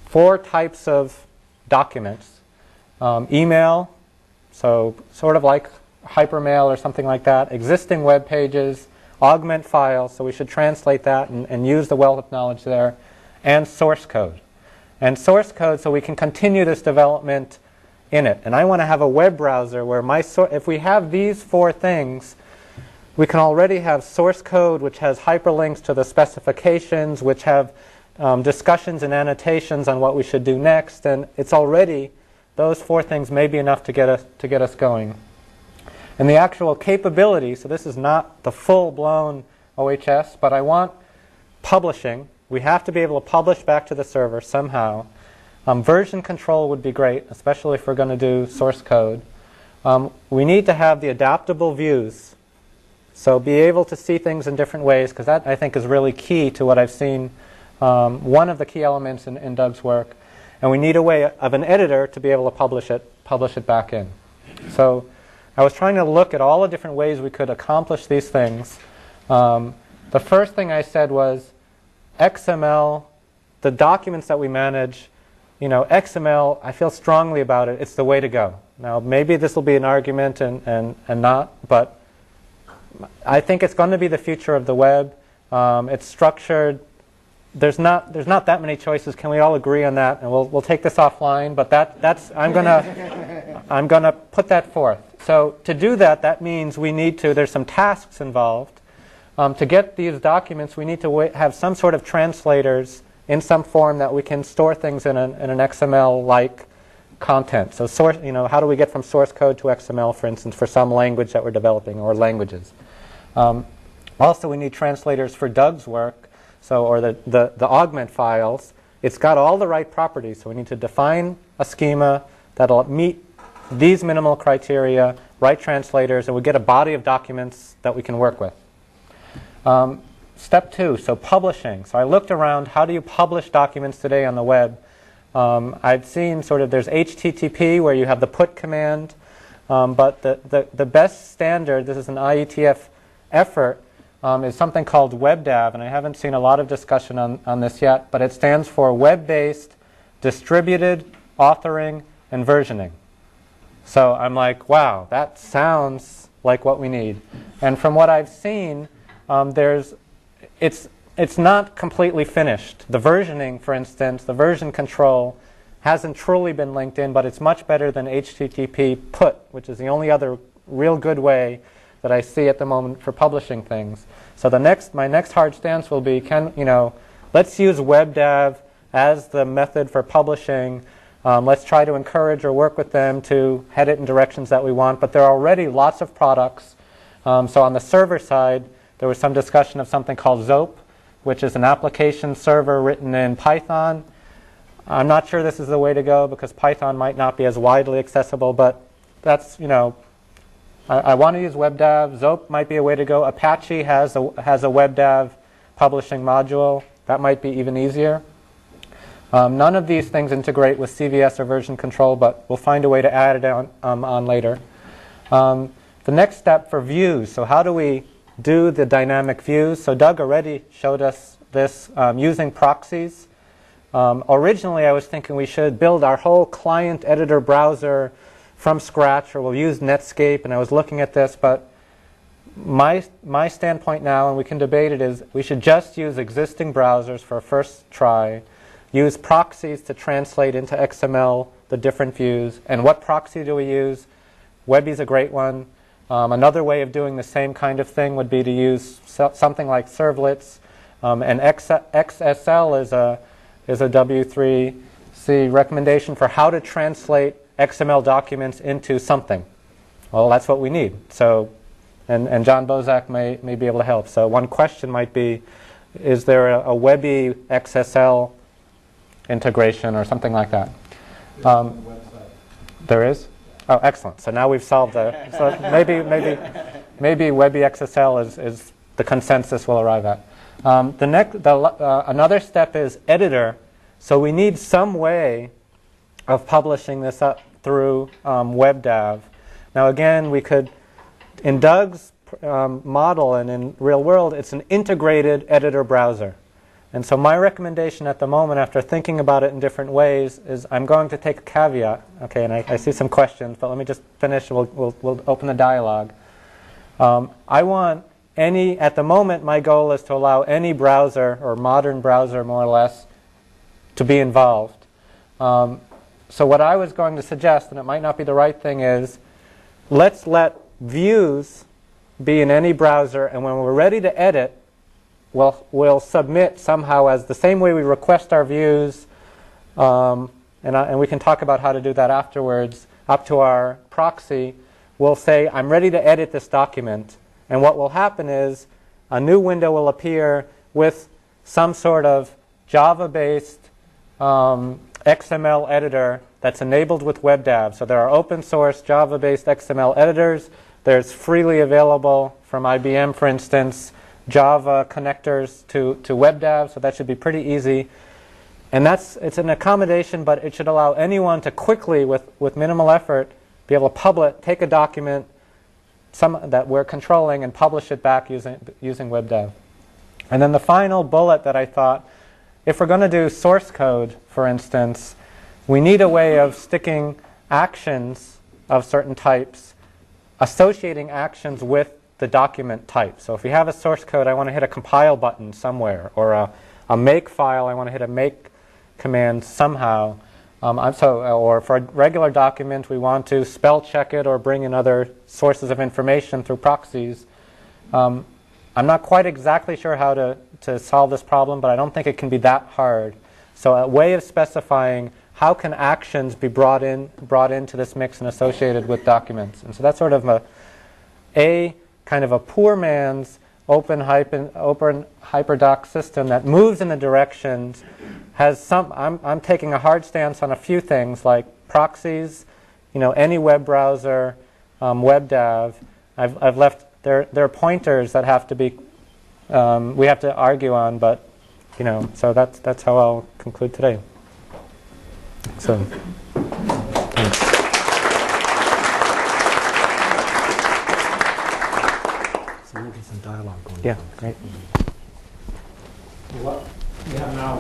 Speaker 12: 4 types of documents. Email, so sort of like hypermail or something like that, existing web pages, augment files, so we should translate that and use the wealth of knowledge there, and source code. And source code so we can continue this development in it. And I want to have a web browser where if we have these 4 things, we can already have source code which has hyperlinks to the specifications, which have discussions and annotations on what we should do next, and it's already, those 4 things may be enough to get us going. And the actual capability, so this is not the full-blown OHS, but I want publishing. We have to be able to publish back to the server somehow. Version control would be great, especially if we're going to do source code. We need to have the adaptable views. So be able to see things in different ways, because that, I think, is really key to what I've seen, one of the key elements in Doug's work. And we need a way of an editor to be able to publish it back in. So I was trying to look at all the different ways we could accomplish these things. The first thing I said was XML, the documents that we manage, XML, I feel strongly about it. It's the way to go. Now, maybe this will be an argument and not, but I think it's going to be the future of the web. It's structured. There's not that many choices. Can we all agree on that? And we'll take this offline. But I'm gonna put that forth. So to do that, that means we need to. There's some tasks involved. To get these documents, we need to have some sort of translators in some form that we can store things in an XML-like content. So how do we get from source code to XML, for instance, for some language that we're developing, or languages? Also, we need translators for Doug's work, or the augment files. It's got all the right properties, so we need to define a schema that'll meet these minimal criteria, write translators, and we get a body of documents that we can work with. Step 2, so publishing. So I looked around, how do you publish documents today on the web? I've seen there's HTTP where you have the put command, but the best standard, this is an IETF effort, is something called WebDAV, and I haven't seen a lot of discussion on this yet, but it stands for Web-Based Distributed Authoring and Versioning. So I'm like, wow, that sounds like what we need. And from what I've seen, it's not completely finished. The versioning, for instance, the version control hasn't truly been linked in, but it's much better than HTTP put, which is the only other real good way that I see at the moment for publishing things. So my next hard stance will be, let's use WebDAV as the method for publishing. Let's try to encourage or work with them to head it in directions that we want. But there are already lots of products. So on the server side, there was some discussion of something called Zope, which is an application server written in Python. I'm not sure this is the way to go because Python might not be as widely accessible, but that's, I want to use WebDAV. Zope might be a way to go. Apache has a WebDAV publishing module. That might be even easier. None of these things integrate with CVS or version control, but we'll find a way to add it on later. The next step for views. So how do we do the dynamic views? So Doug already showed us this using proxies. Originally, I was thinking we should build our whole client editor browser from scratch, or we'll use Netscape, and I was looking at this, but my standpoint now, and we can debate it, is we should just use existing browsers for a first try, use proxies to translate into XML the different views. And what proxy do we use? Webby's a great one. Another way of doing the same kind of thing would be to use something like servlets. And XSL is a W3C recommendation for how to translate XML documents into something. Well, that's what we need. So, and John Bozak may be able to help. So one question might be, is there a Webby XSL integration or something like that? There is? Oh, excellent. So now we've solved the... So maybe Webby XSL is the consensus we'll arrive at. Another step is editor. So we need some way of publishing this up through WebDAV. Now again, we could, in Doug's model and in real world, it's an integrated editor browser. And so my recommendation at the moment, after thinking about it in different ways, is I'm going to take a caveat. Okay, and I see some questions, but let me just finish. We'll open the dialogue. I want at the moment, my goal is to allow any browser, or modern browser more or less, to be involved. So what I was going to suggest, and it might not be the right thing, is let's let views be in any browser, and when we're ready to edit, we'll submit somehow as the same way we request our views, and we can talk about how to do that afterwards, up to our proxy. We'll say, I'm ready to edit this document. And what will happen is a new window will appear with some sort of Java-based XML editor that's enabled with WebDAV. So there are open source Java-based XML editors. There's freely available from IBM, for instance, Java connectors to WebDAV. So that should be pretty easy. And it's an accommodation, but it should allow anyone to quickly, with minimal effort, be able to take a document that we're controlling and publish it back using WebDAV. And then the final bullet that I thought, if we're going to do source code, for instance, we need a way of sticking actions of certain types, associating actions with the document type. So if we have a source code, I want to hit a compile button somewhere, or a make file, I want to hit a make command somehow. Or for a regular document, we want to spell check it or bring in other sources of information through proxies. I'm not quite exactly sure how to solve this problem, but I don't think it can be that hard. So a way of specifying how can actions be brought into this mix and associated with documents. And so that's sort of a kind of a poor man's open hyperdoc system that moves in the directions. I'm taking a hard stance on a few things like proxies, any web browser, WebDAV. I've left there are pointers that have to be we have to argue on, but so that's how I'll conclude today. So thanks.
Speaker 7: So we'll get some dialogue going.
Speaker 12: Yeah, great.
Speaker 7: What we have now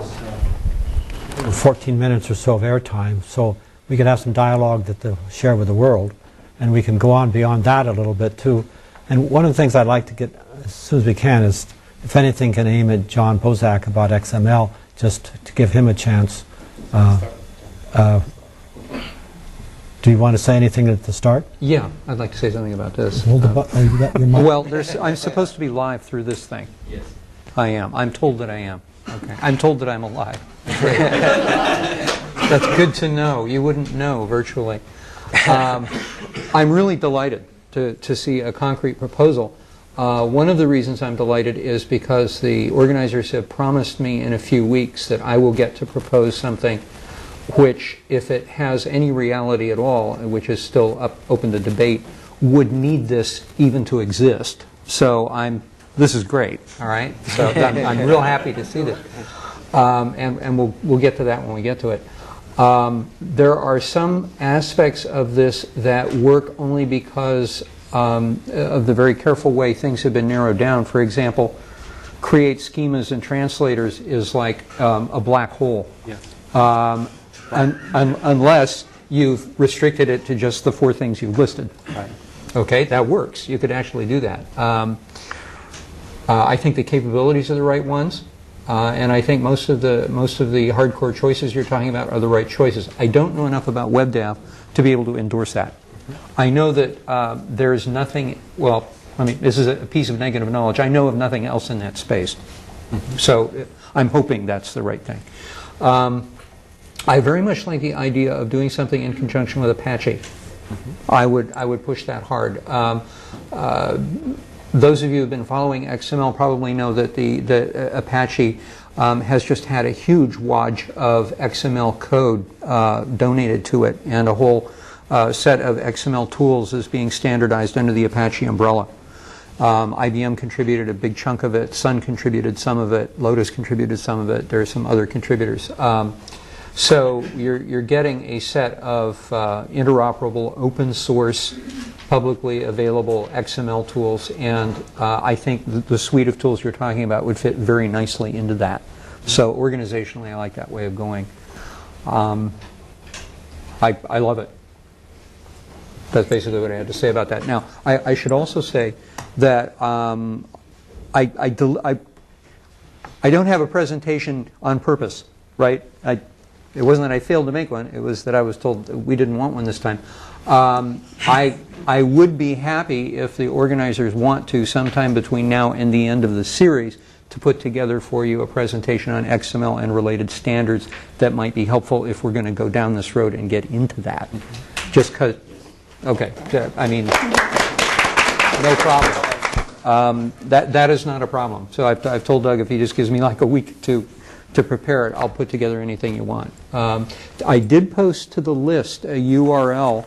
Speaker 7: is 14 minutes or so of airtime, so we could have some dialogue that they'll share with the world, and we can go on beyond that a little bit too. And one of the things I'd like to get as soon as we can is, if anything can aim at John Bozak about XML, just to give him a chance. Do you want to say anything at the start?
Speaker 14: Yeah, I'd like to say something about this.
Speaker 7: Hold your mic.
Speaker 14: Well, I'm supposed to be live through this thing. Yes. I am. I'm told that I am. Okay. I'm told that I'm alive. That's good to know. You wouldn't know virtually. I'm really delighted to see a concrete proposal. One of the reasons I'm delighted is because the organizers have promised me in a few weeks that I will get to propose something which, if it has any reality at all, which is still open to debate, would need this even to exist. So this is great, all right? So I'm real happy to see this. And we'll get to that when we get to it. There are some aspects of this that work only because of the very careful way things have been narrowed down. For example, create schemas and translators is like a black hole. Yes. Unless you've restricted it to just the 4 things you've listed. Right. Okay, that works. You could actually do that. I think the capabilities are the right ones, and I think most of the hardcore choices you're talking about are the right choices. I don't know enough about WebDAV to be able to endorse that. I know that there's nothing, well, I mean, this is a piece of negative knowledge. I know of nothing else in that space. So I'm hoping that's the right thing. I very much like the idea of doing something in conjunction with Apache. I would push that hard. Those of you who have been following XML probably know that the Apache has just had a huge wad of XML code donated to it, and a whole set of XML tools is being standardized under the Apache umbrella. IBM contributed a big chunk of it, Sun contributed some of it, Lotus contributed some of it, there are some other contributors. So you're getting a set of interoperable, open source, publicly available XML tools, and I think the suite of tools you're talking about would fit very nicely into that. So organizationally, I like that way of going. I love it. That's basically what I had to say about that. Now, I should also say that I don't have a presentation on purpose, right? It wasn't that I failed to make one. It was that I was told that we didn't want one this time. I would be happy if the organizers want to, sometime between now and the end of the series, to put together for you a presentation on XML and related standards that might be helpful if we're going to go down this road and get into that. Just because, okay, I mean, no problem. That is not a problem. So I've told Doug if he just gives me like a week to prepare it, I'll put together anything you want. I did post to the list a URL,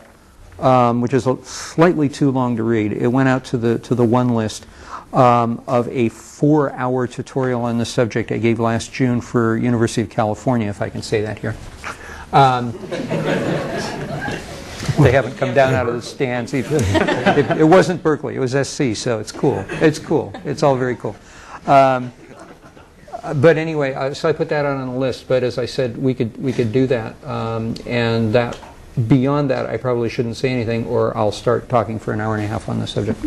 Speaker 14: which is slightly too long to read. It went out to the one list of a 4-hour tutorial on the subject I gave last June for University of California, if I can say that here. They haven't come down out of the stands. It wasn't Berkeley, it was SC, so it's cool. It's cool. It's all very cool. But anyway, so I put that on the list. But as I said, we could do that, and that beyond that, I probably shouldn't say anything, or I'll start talking for an hour and a half on the subject.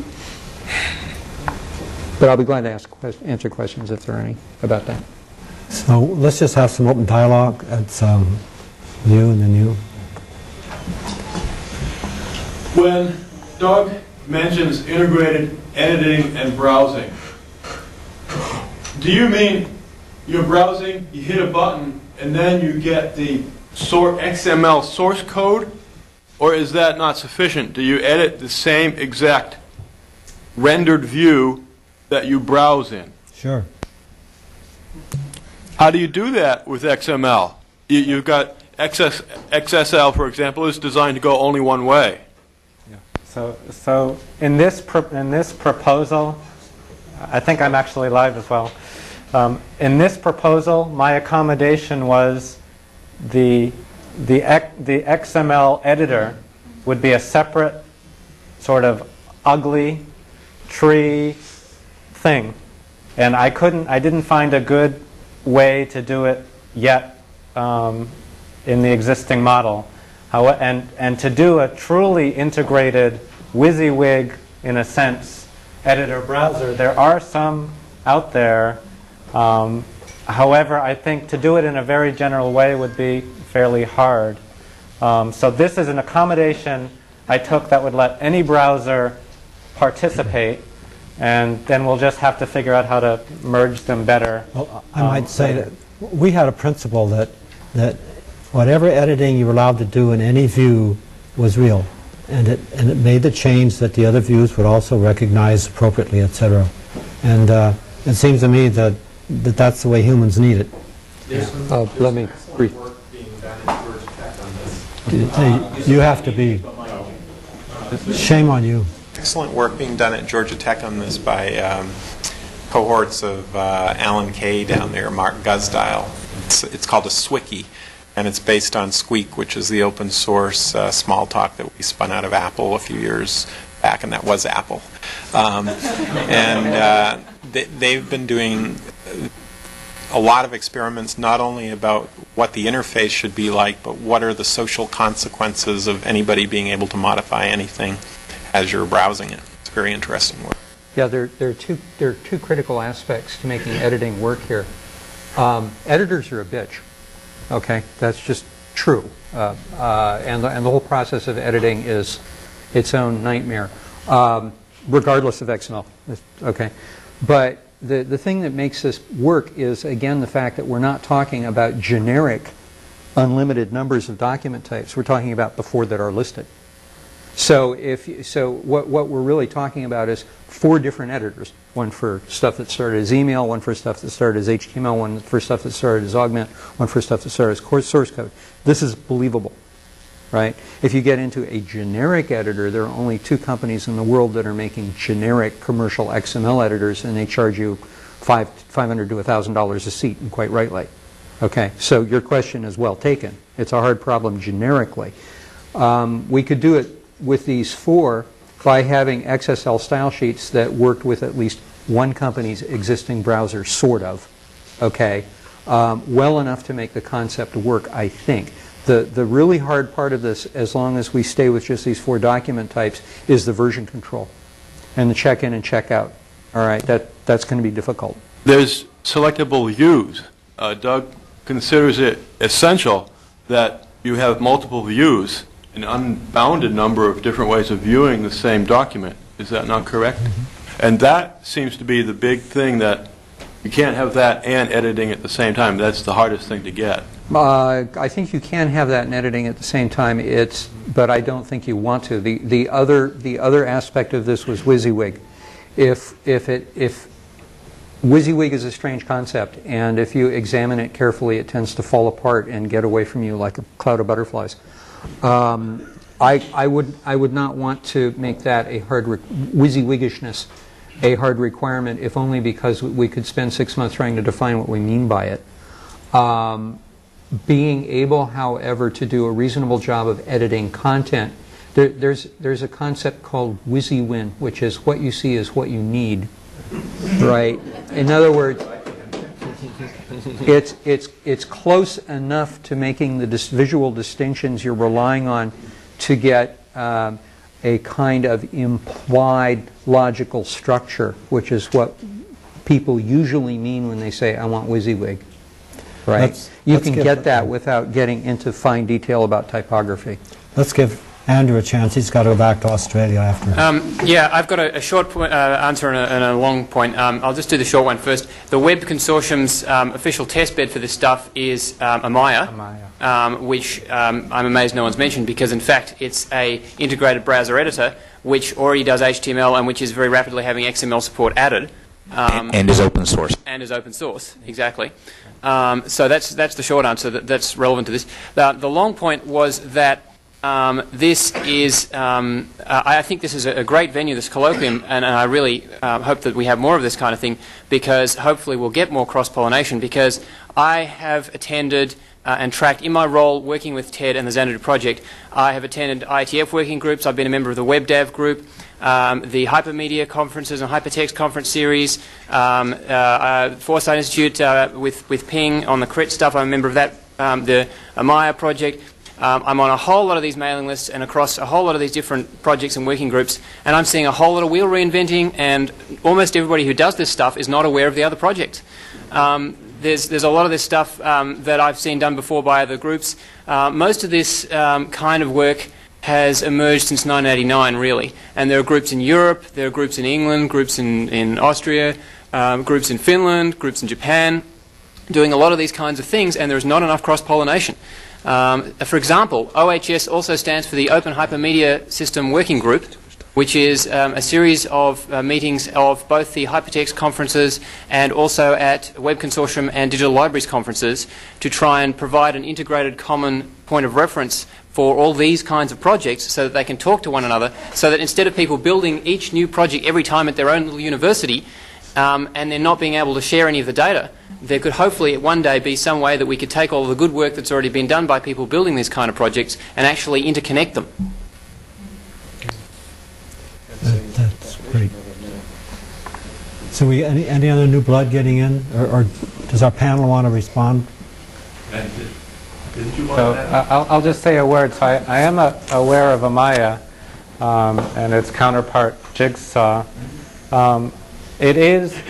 Speaker 14: But I'll be glad to answer questions if there are any about that.
Speaker 7: So let's just have some open dialogue. It's you and then you.
Speaker 3: When Doug mentions integrated editing and browsing, do you mean you're browsing, you hit a button, and then you get the XML source code? Or is that not sufficient? Do you edit the same exact rendered view that you browse in?
Speaker 7: Sure.
Speaker 3: How do you do that with XML? You've got XSL, for example, is designed to go only one way.
Speaker 12: Yeah. So in this proposal, I think I'm actually live as well. In this proposal, my accommodation was the XML editor would be a separate sort of ugly tree thing, and I didn't find a good way to do it yet in the existing model. And to do a truly integrated WYSIWYG, in a sense, editor browser, there are some out there. However, I think to do it in a very general way would be fairly hard. So this is an accommodation I took that would let any browser participate, and then we'll just have to figure out how to merge them better.
Speaker 7: Well, I might say that we had a principle that whatever editing you were allowed to do in any view was real, and it made the change that the other views would also recognize appropriately, etc. And it seems to me that that's the way humans need it.
Speaker 14: Let me brief.
Speaker 7: You have to be. Shame on you.
Speaker 1: Excellent work being done at Georgia Tech on this by cohorts of Alan Kay down there, Mark Gusdile. It's called a Swiki, and it's based on Squeak, which is the open source Smalltalk that we spun out of Apple a few years back, and that was Apple. They've been doing a lot of experiments, not only about what the interface should be like, but what are the social consequences of anybody being able to modify anything as you're browsing it. It's very interesting work.
Speaker 14: Yeah, there are two critical aspects to making editing work here. Editors are a bitch. Okay, that's just true. And the whole process of editing is its own nightmare, regardless of XML. Okay, but the thing that makes this work is, again, the fact that we're not talking about generic unlimited numbers of document types. We're talking about the 4 that are listed. So what we're really talking about is 4 different editors. One for stuff that started as email, one for stuff that started as HTML, one for stuff that started as augment, one for stuff that started as source code. This is believable, right? If you get into a generic editor, there are only 2 companies in the world that are making generic commercial XML editors, and they charge you $500 to $1,000 a seat, and quite rightly. Okay, so your question is well taken. It's a hard problem generically. We could do it with these 4 by having XSL style sheets that worked with at least one company's existing browser, sort of, okay, well enough to make the concept work, I think. The really hard part of this, as long as we stay with just these 4 document types, is the version control and the check-in and check-out. All right, that's going to be difficult.
Speaker 3: There's selectable views. Doug considers it essential that you have multiple views, an unbounded number of different ways of viewing the same document. Is that not correct? Mm-hmm. And that seems to be the big thing, that you can't have that and editing at the same time. That's the hardest thing to get.
Speaker 14: I think you can have that in editing at the same time, but I don't think you want to. The other aspect of this was WYSIWYG. If WYSIWYG is a strange concept, and if you examine it carefully, it tends to fall apart and get away from you like a cloud of butterflies. I would not want to make that a hard WYSIWYGishness a hard requirement, if only because we could spend 6 months trying to define what we mean by it. Being able, however, to do a reasonable job of editing content, there's a concept called WYSIWYN, which is what you see is what you need, right? In other words, it's close enough to making the visual distinctions you're relying on to get a kind of implied logical structure, which is what people usually mean when they say, I want WYSIWYG. Right? You can get that without getting into fine detail about typography.
Speaker 7: Let's give Andrew a chance. He's got to go back to Australia after.
Speaker 8: Yeah, I've got a short answer and a long point. I'll just do the short one first. The Web Consortium's official testbed for this stuff is Amaya, which I'm amazed no one's mentioned, because in fact it's a integrated browser editor which already does HTML and which is very rapidly having XML support added.
Speaker 15: And is open source.
Speaker 8: And is open source, exactly. So that's the short answer that's relevant to this. The long point was that this is, I think this is a great venue, this colloquium, and I really hope that we have more of this kind of thing, because hopefully we'll get more cross-pollination, because I have attended and tracked, in my role working with TED and the Xanadu project, I have attended IETF working groups, I've been a member of the WebDAV group, the Hypermedia conferences and Hypertext conference series, Foresight Institute with Ping on the CRIT stuff, I'm a member of that, the Amaya project. I'm on a whole lot of these mailing lists and across a whole lot of these different projects and working groups, and I'm seeing a whole lot of wheel reinventing, and almost everybody who does this stuff is not aware of the other projects. There's a lot of this stuff that I've seen done before by other groups. Most of this kind of work has emerged since 1989, really, and there are groups in Europe, there are groups in England, groups in Austria, groups in Finland, groups in Japan, doing a lot of these kinds of things, and there's not enough cross-pollination. For example, OHS also stands for the Open Hypermedia System Working Group, which is a series of meetings of both the Hypertext conferences and also at Web Consortium and Digital Libraries conferences to try and provide an integrated common point of reference for all these kinds of projects so that they can talk to one another, so that instead of people building each new project every time at their own little university and then not being able to share any of the data, there could hopefully one day be some way that we could take all of the good work that's already been done by people building these kind of projects and actually interconnect them.
Speaker 7: That's great. So any other new blood getting in, or does our panel want to respond?
Speaker 12: So I'll just say a word. So I am aware of Amaya and its counterpart Jigsaw. It is,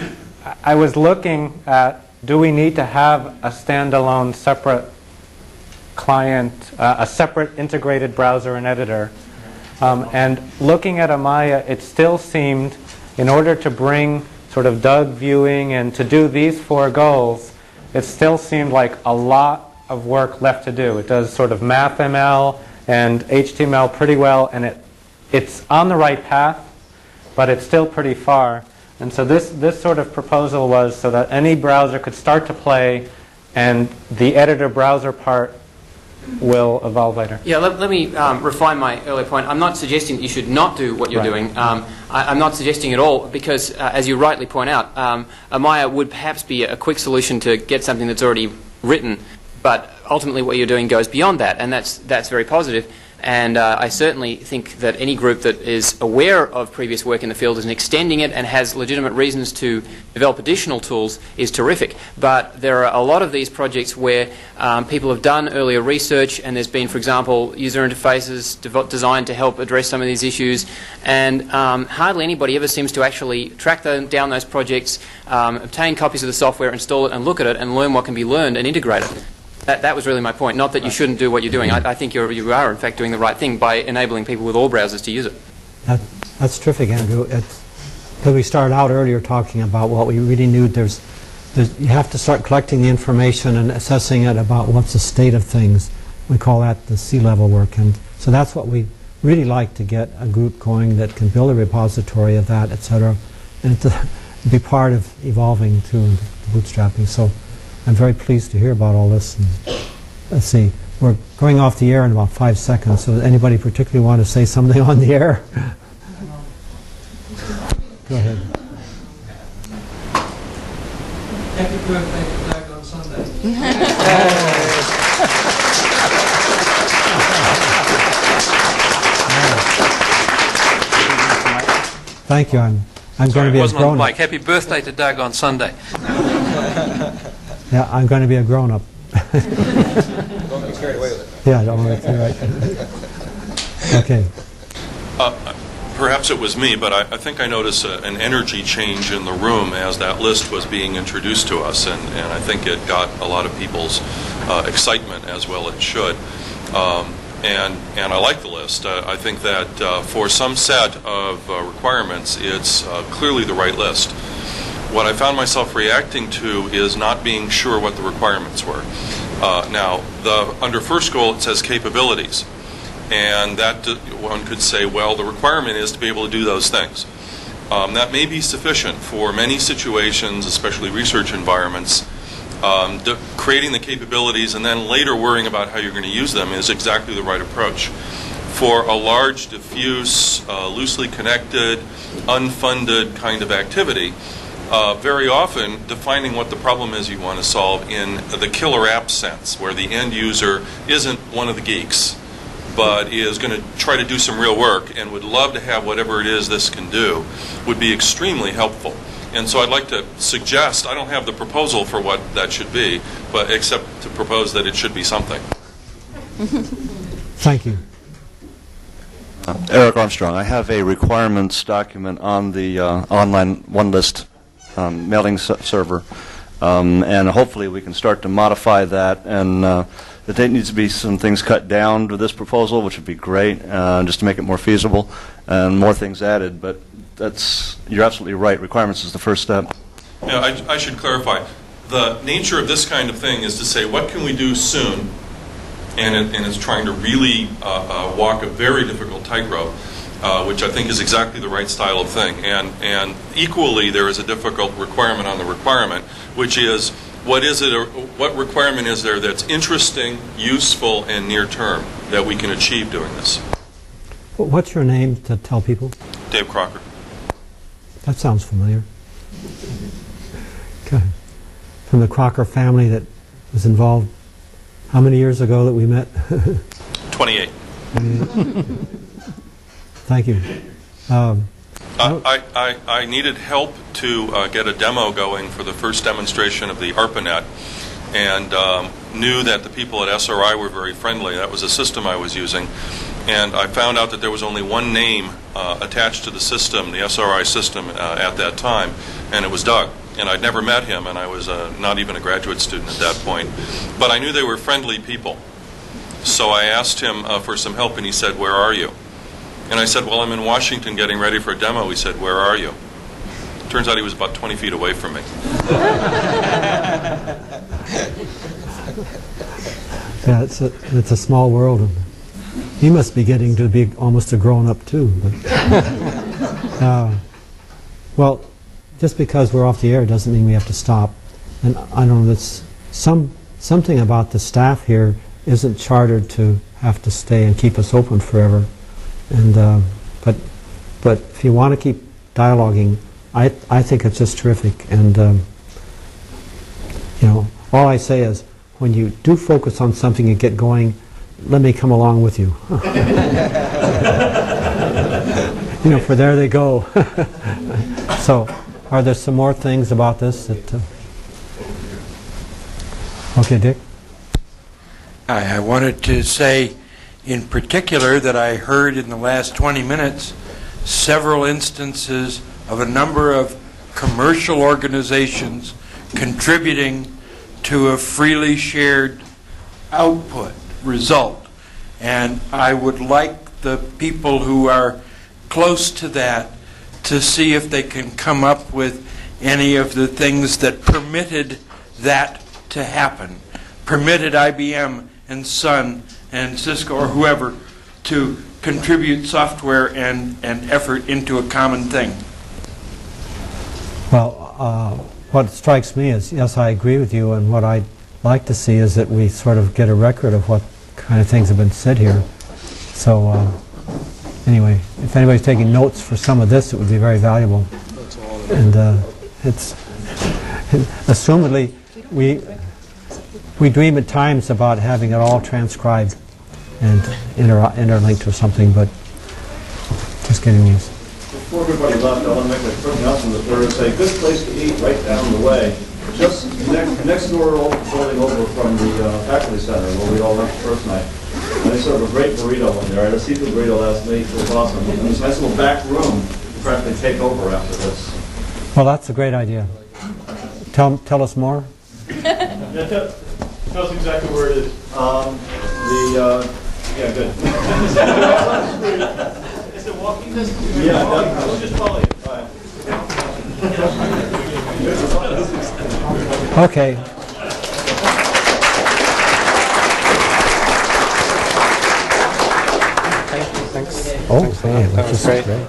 Speaker 12: I was looking at, do we need to have a standalone separate client, a separate integrated browser and editor? And looking at Amaya, it still seemed, in order to bring sort of Doug viewing and to do these 4 goals, it still seemed like a lot of work left to do. It does sort of MathML and HTML pretty well, and it's on the right path, but it's still pretty far. And so this sort of proposal was so that any browser could start to play, and the editor browser part will evolve later.
Speaker 8: Yeah, let me refine my earlier point. I'm not suggesting that you should not do what you're doing. I'm not suggesting at all because, as you rightly point out, Amaya would perhaps be a quick solution to get something that's already written, but ultimately what you're doing goes beyond that, and that's very positive. And I certainly think that any group that is aware of previous work in the field and extending it and has legitimate reasons to develop additional tools is terrific. But there are a lot of these projects where people have done earlier research, and there's been, for example, user interfaces designed to help address some of these issues, and hardly anybody ever seems to actually track down those projects, obtain copies of the software, install it, and look at it and learn what can be learned and integrate it. That was really my point. Not that you shouldn't do what you're doing. I think you are, in fact, doing the right thing by enabling people with all browsers to use it.
Speaker 7: That's terrific, Andrew. Because we started out earlier talking about what we really knew. You have to start collecting the information and assessing it about what's the state of things. We call that the C-level work. And so that's what we really like, to get a group going that can build a repository of that, etc. And to be part of evolving to the bootstrapping. So I'm very pleased to hear about all this. And let's see, we're going off the air in about 5 seconds, so does anybody particularly want to say something on the air? Go ahead.
Speaker 16: Happy birthday to Doug on Sunday.
Speaker 7: Thank you. I'm going to be a grown-up.
Speaker 16: Mike. Happy birthday to Doug on Sunday.
Speaker 7: Yeah, I'm going to be a grown-up.
Speaker 10: Don't get carried away with it.
Speaker 7: Yeah, I don't want to. Right. Okay.
Speaker 17: Perhaps it was me, but I think I noticed an energy change in the room as that list was being introduced to us, and I think it got a lot of people's excitement, as well it should. And I like the list. I think that for some set of requirements, it's clearly the right list. What I found myself reacting to is not being sure what the requirements were. Now, under first goal, it says capabilities. And that one could say, well, the requirement is to be able to do those things. That may be sufficient for many situations, especially research environments. Creating the capabilities and then later worrying about how you're going to use them is exactly the right approach. For a large, diffuse, loosely connected, unfunded kind of activity, very often defining what the problem is you want to solve in the killer app sense, where the end user isn't one of the geeks, but is going to try to do some real work and would love to have whatever it is this can do, would be extremely helpful. And so I'd like to suggest, I don't have the proposal for what that should be, but except to propose that it should be something.
Speaker 7: Thank you.
Speaker 18: Eric Armstrong. I have a requirements document on the online OneList mailing server, and hopefully we can start to modify that, and there needs to be some things cut down to this proposal, which would be great, just to make it more feasible, and more things added, but you're absolutely right. Requirements is the first step.
Speaker 17: Yeah, I should clarify. The nature of this kind of thing is to say, what can we do soon? And it's trying to really walk a very difficult tightrope, which I think is exactly the right style of thing. And equally, there is a difficult requirement on the requirement, which is, what requirement is there that's interesting, useful, and near term that we can achieve doing this?
Speaker 7: What's your name to tell people?
Speaker 17: Dave Crocker.
Speaker 7: That sounds familiar. Okay. From the Crocker family that was involved how many years ago that we met?
Speaker 17: 28.
Speaker 7: Thank you.
Speaker 17: I needed help to get a demo going for the first demonstration of the ARPANET, and knew that the people at SRI were very friendly. That was a system I was using. And I found out that there was only one name attached to the system, the SRI system, at that time, and it was Doug. And I'd never met him, and I was not even a graduate student at that point. But I knew they were friendly people. So I asked him for some help, and he said, "Where are you?" And I said, well, I'm in Washington getting ready for a demo. He said, where are you? Turns out he was about 20 feet away from me.
Speaker 7: Yeah, it's a small world. And he must be getting to be almost a grown-up too. But, well, just because we're off the air doesn't mean we have to stop. And I don't know, that's something about the staff here isn't chartered to have to stay and keep us open forever. And but if you want to keep dialoguing, I think it's just terrific. And you know, all I say is, when you do focus on something and get going, let me come along with you. You know, for there they go. So, are there some more things about this that? Okay, Dick.
Speaker 19: I wanted to say, in particular, that I heard in the last 20 minutes several instances of a number of commercial organizations contributing to a freely shared output result. And I would like the people who are close to that to see if they can come up with any of the things that permitted that to happen, permitted IBM and Sun and Cisco or whoever to contribute software and effort into a common thing.
Speaker 7: Well, what strikes me is, yes, I agree with you, and what I'd like to see is that we sort of get a record of what kind of things have been said here. So, anyway, if anybody's taking notes for some of this, it would be very valuable. And it's, assumedly, we dream at times about having it all transcribed and interlinked or something, but just getting these.
Speaker 20: Before everybody left, I want to make a quick announcement. There is a good place to eat right down the way, just next door, building over from the faculty center where we all went the first night. And they serve a great burrito in there. I had a seafood burrito last night. It was awesome. And this nice little back room to practically take over after this.
Speaker 7: Well, that's a great idea. Tell us more.
Speaker 20: Yeah, tell us exactly where it is. Yeah, good. Is it walking distance? Yeah, we'll just follow you. All right.
Speaker 7: Okay.
Speaker 12: Thanks.
Speaker 7: Oh, man, this is great.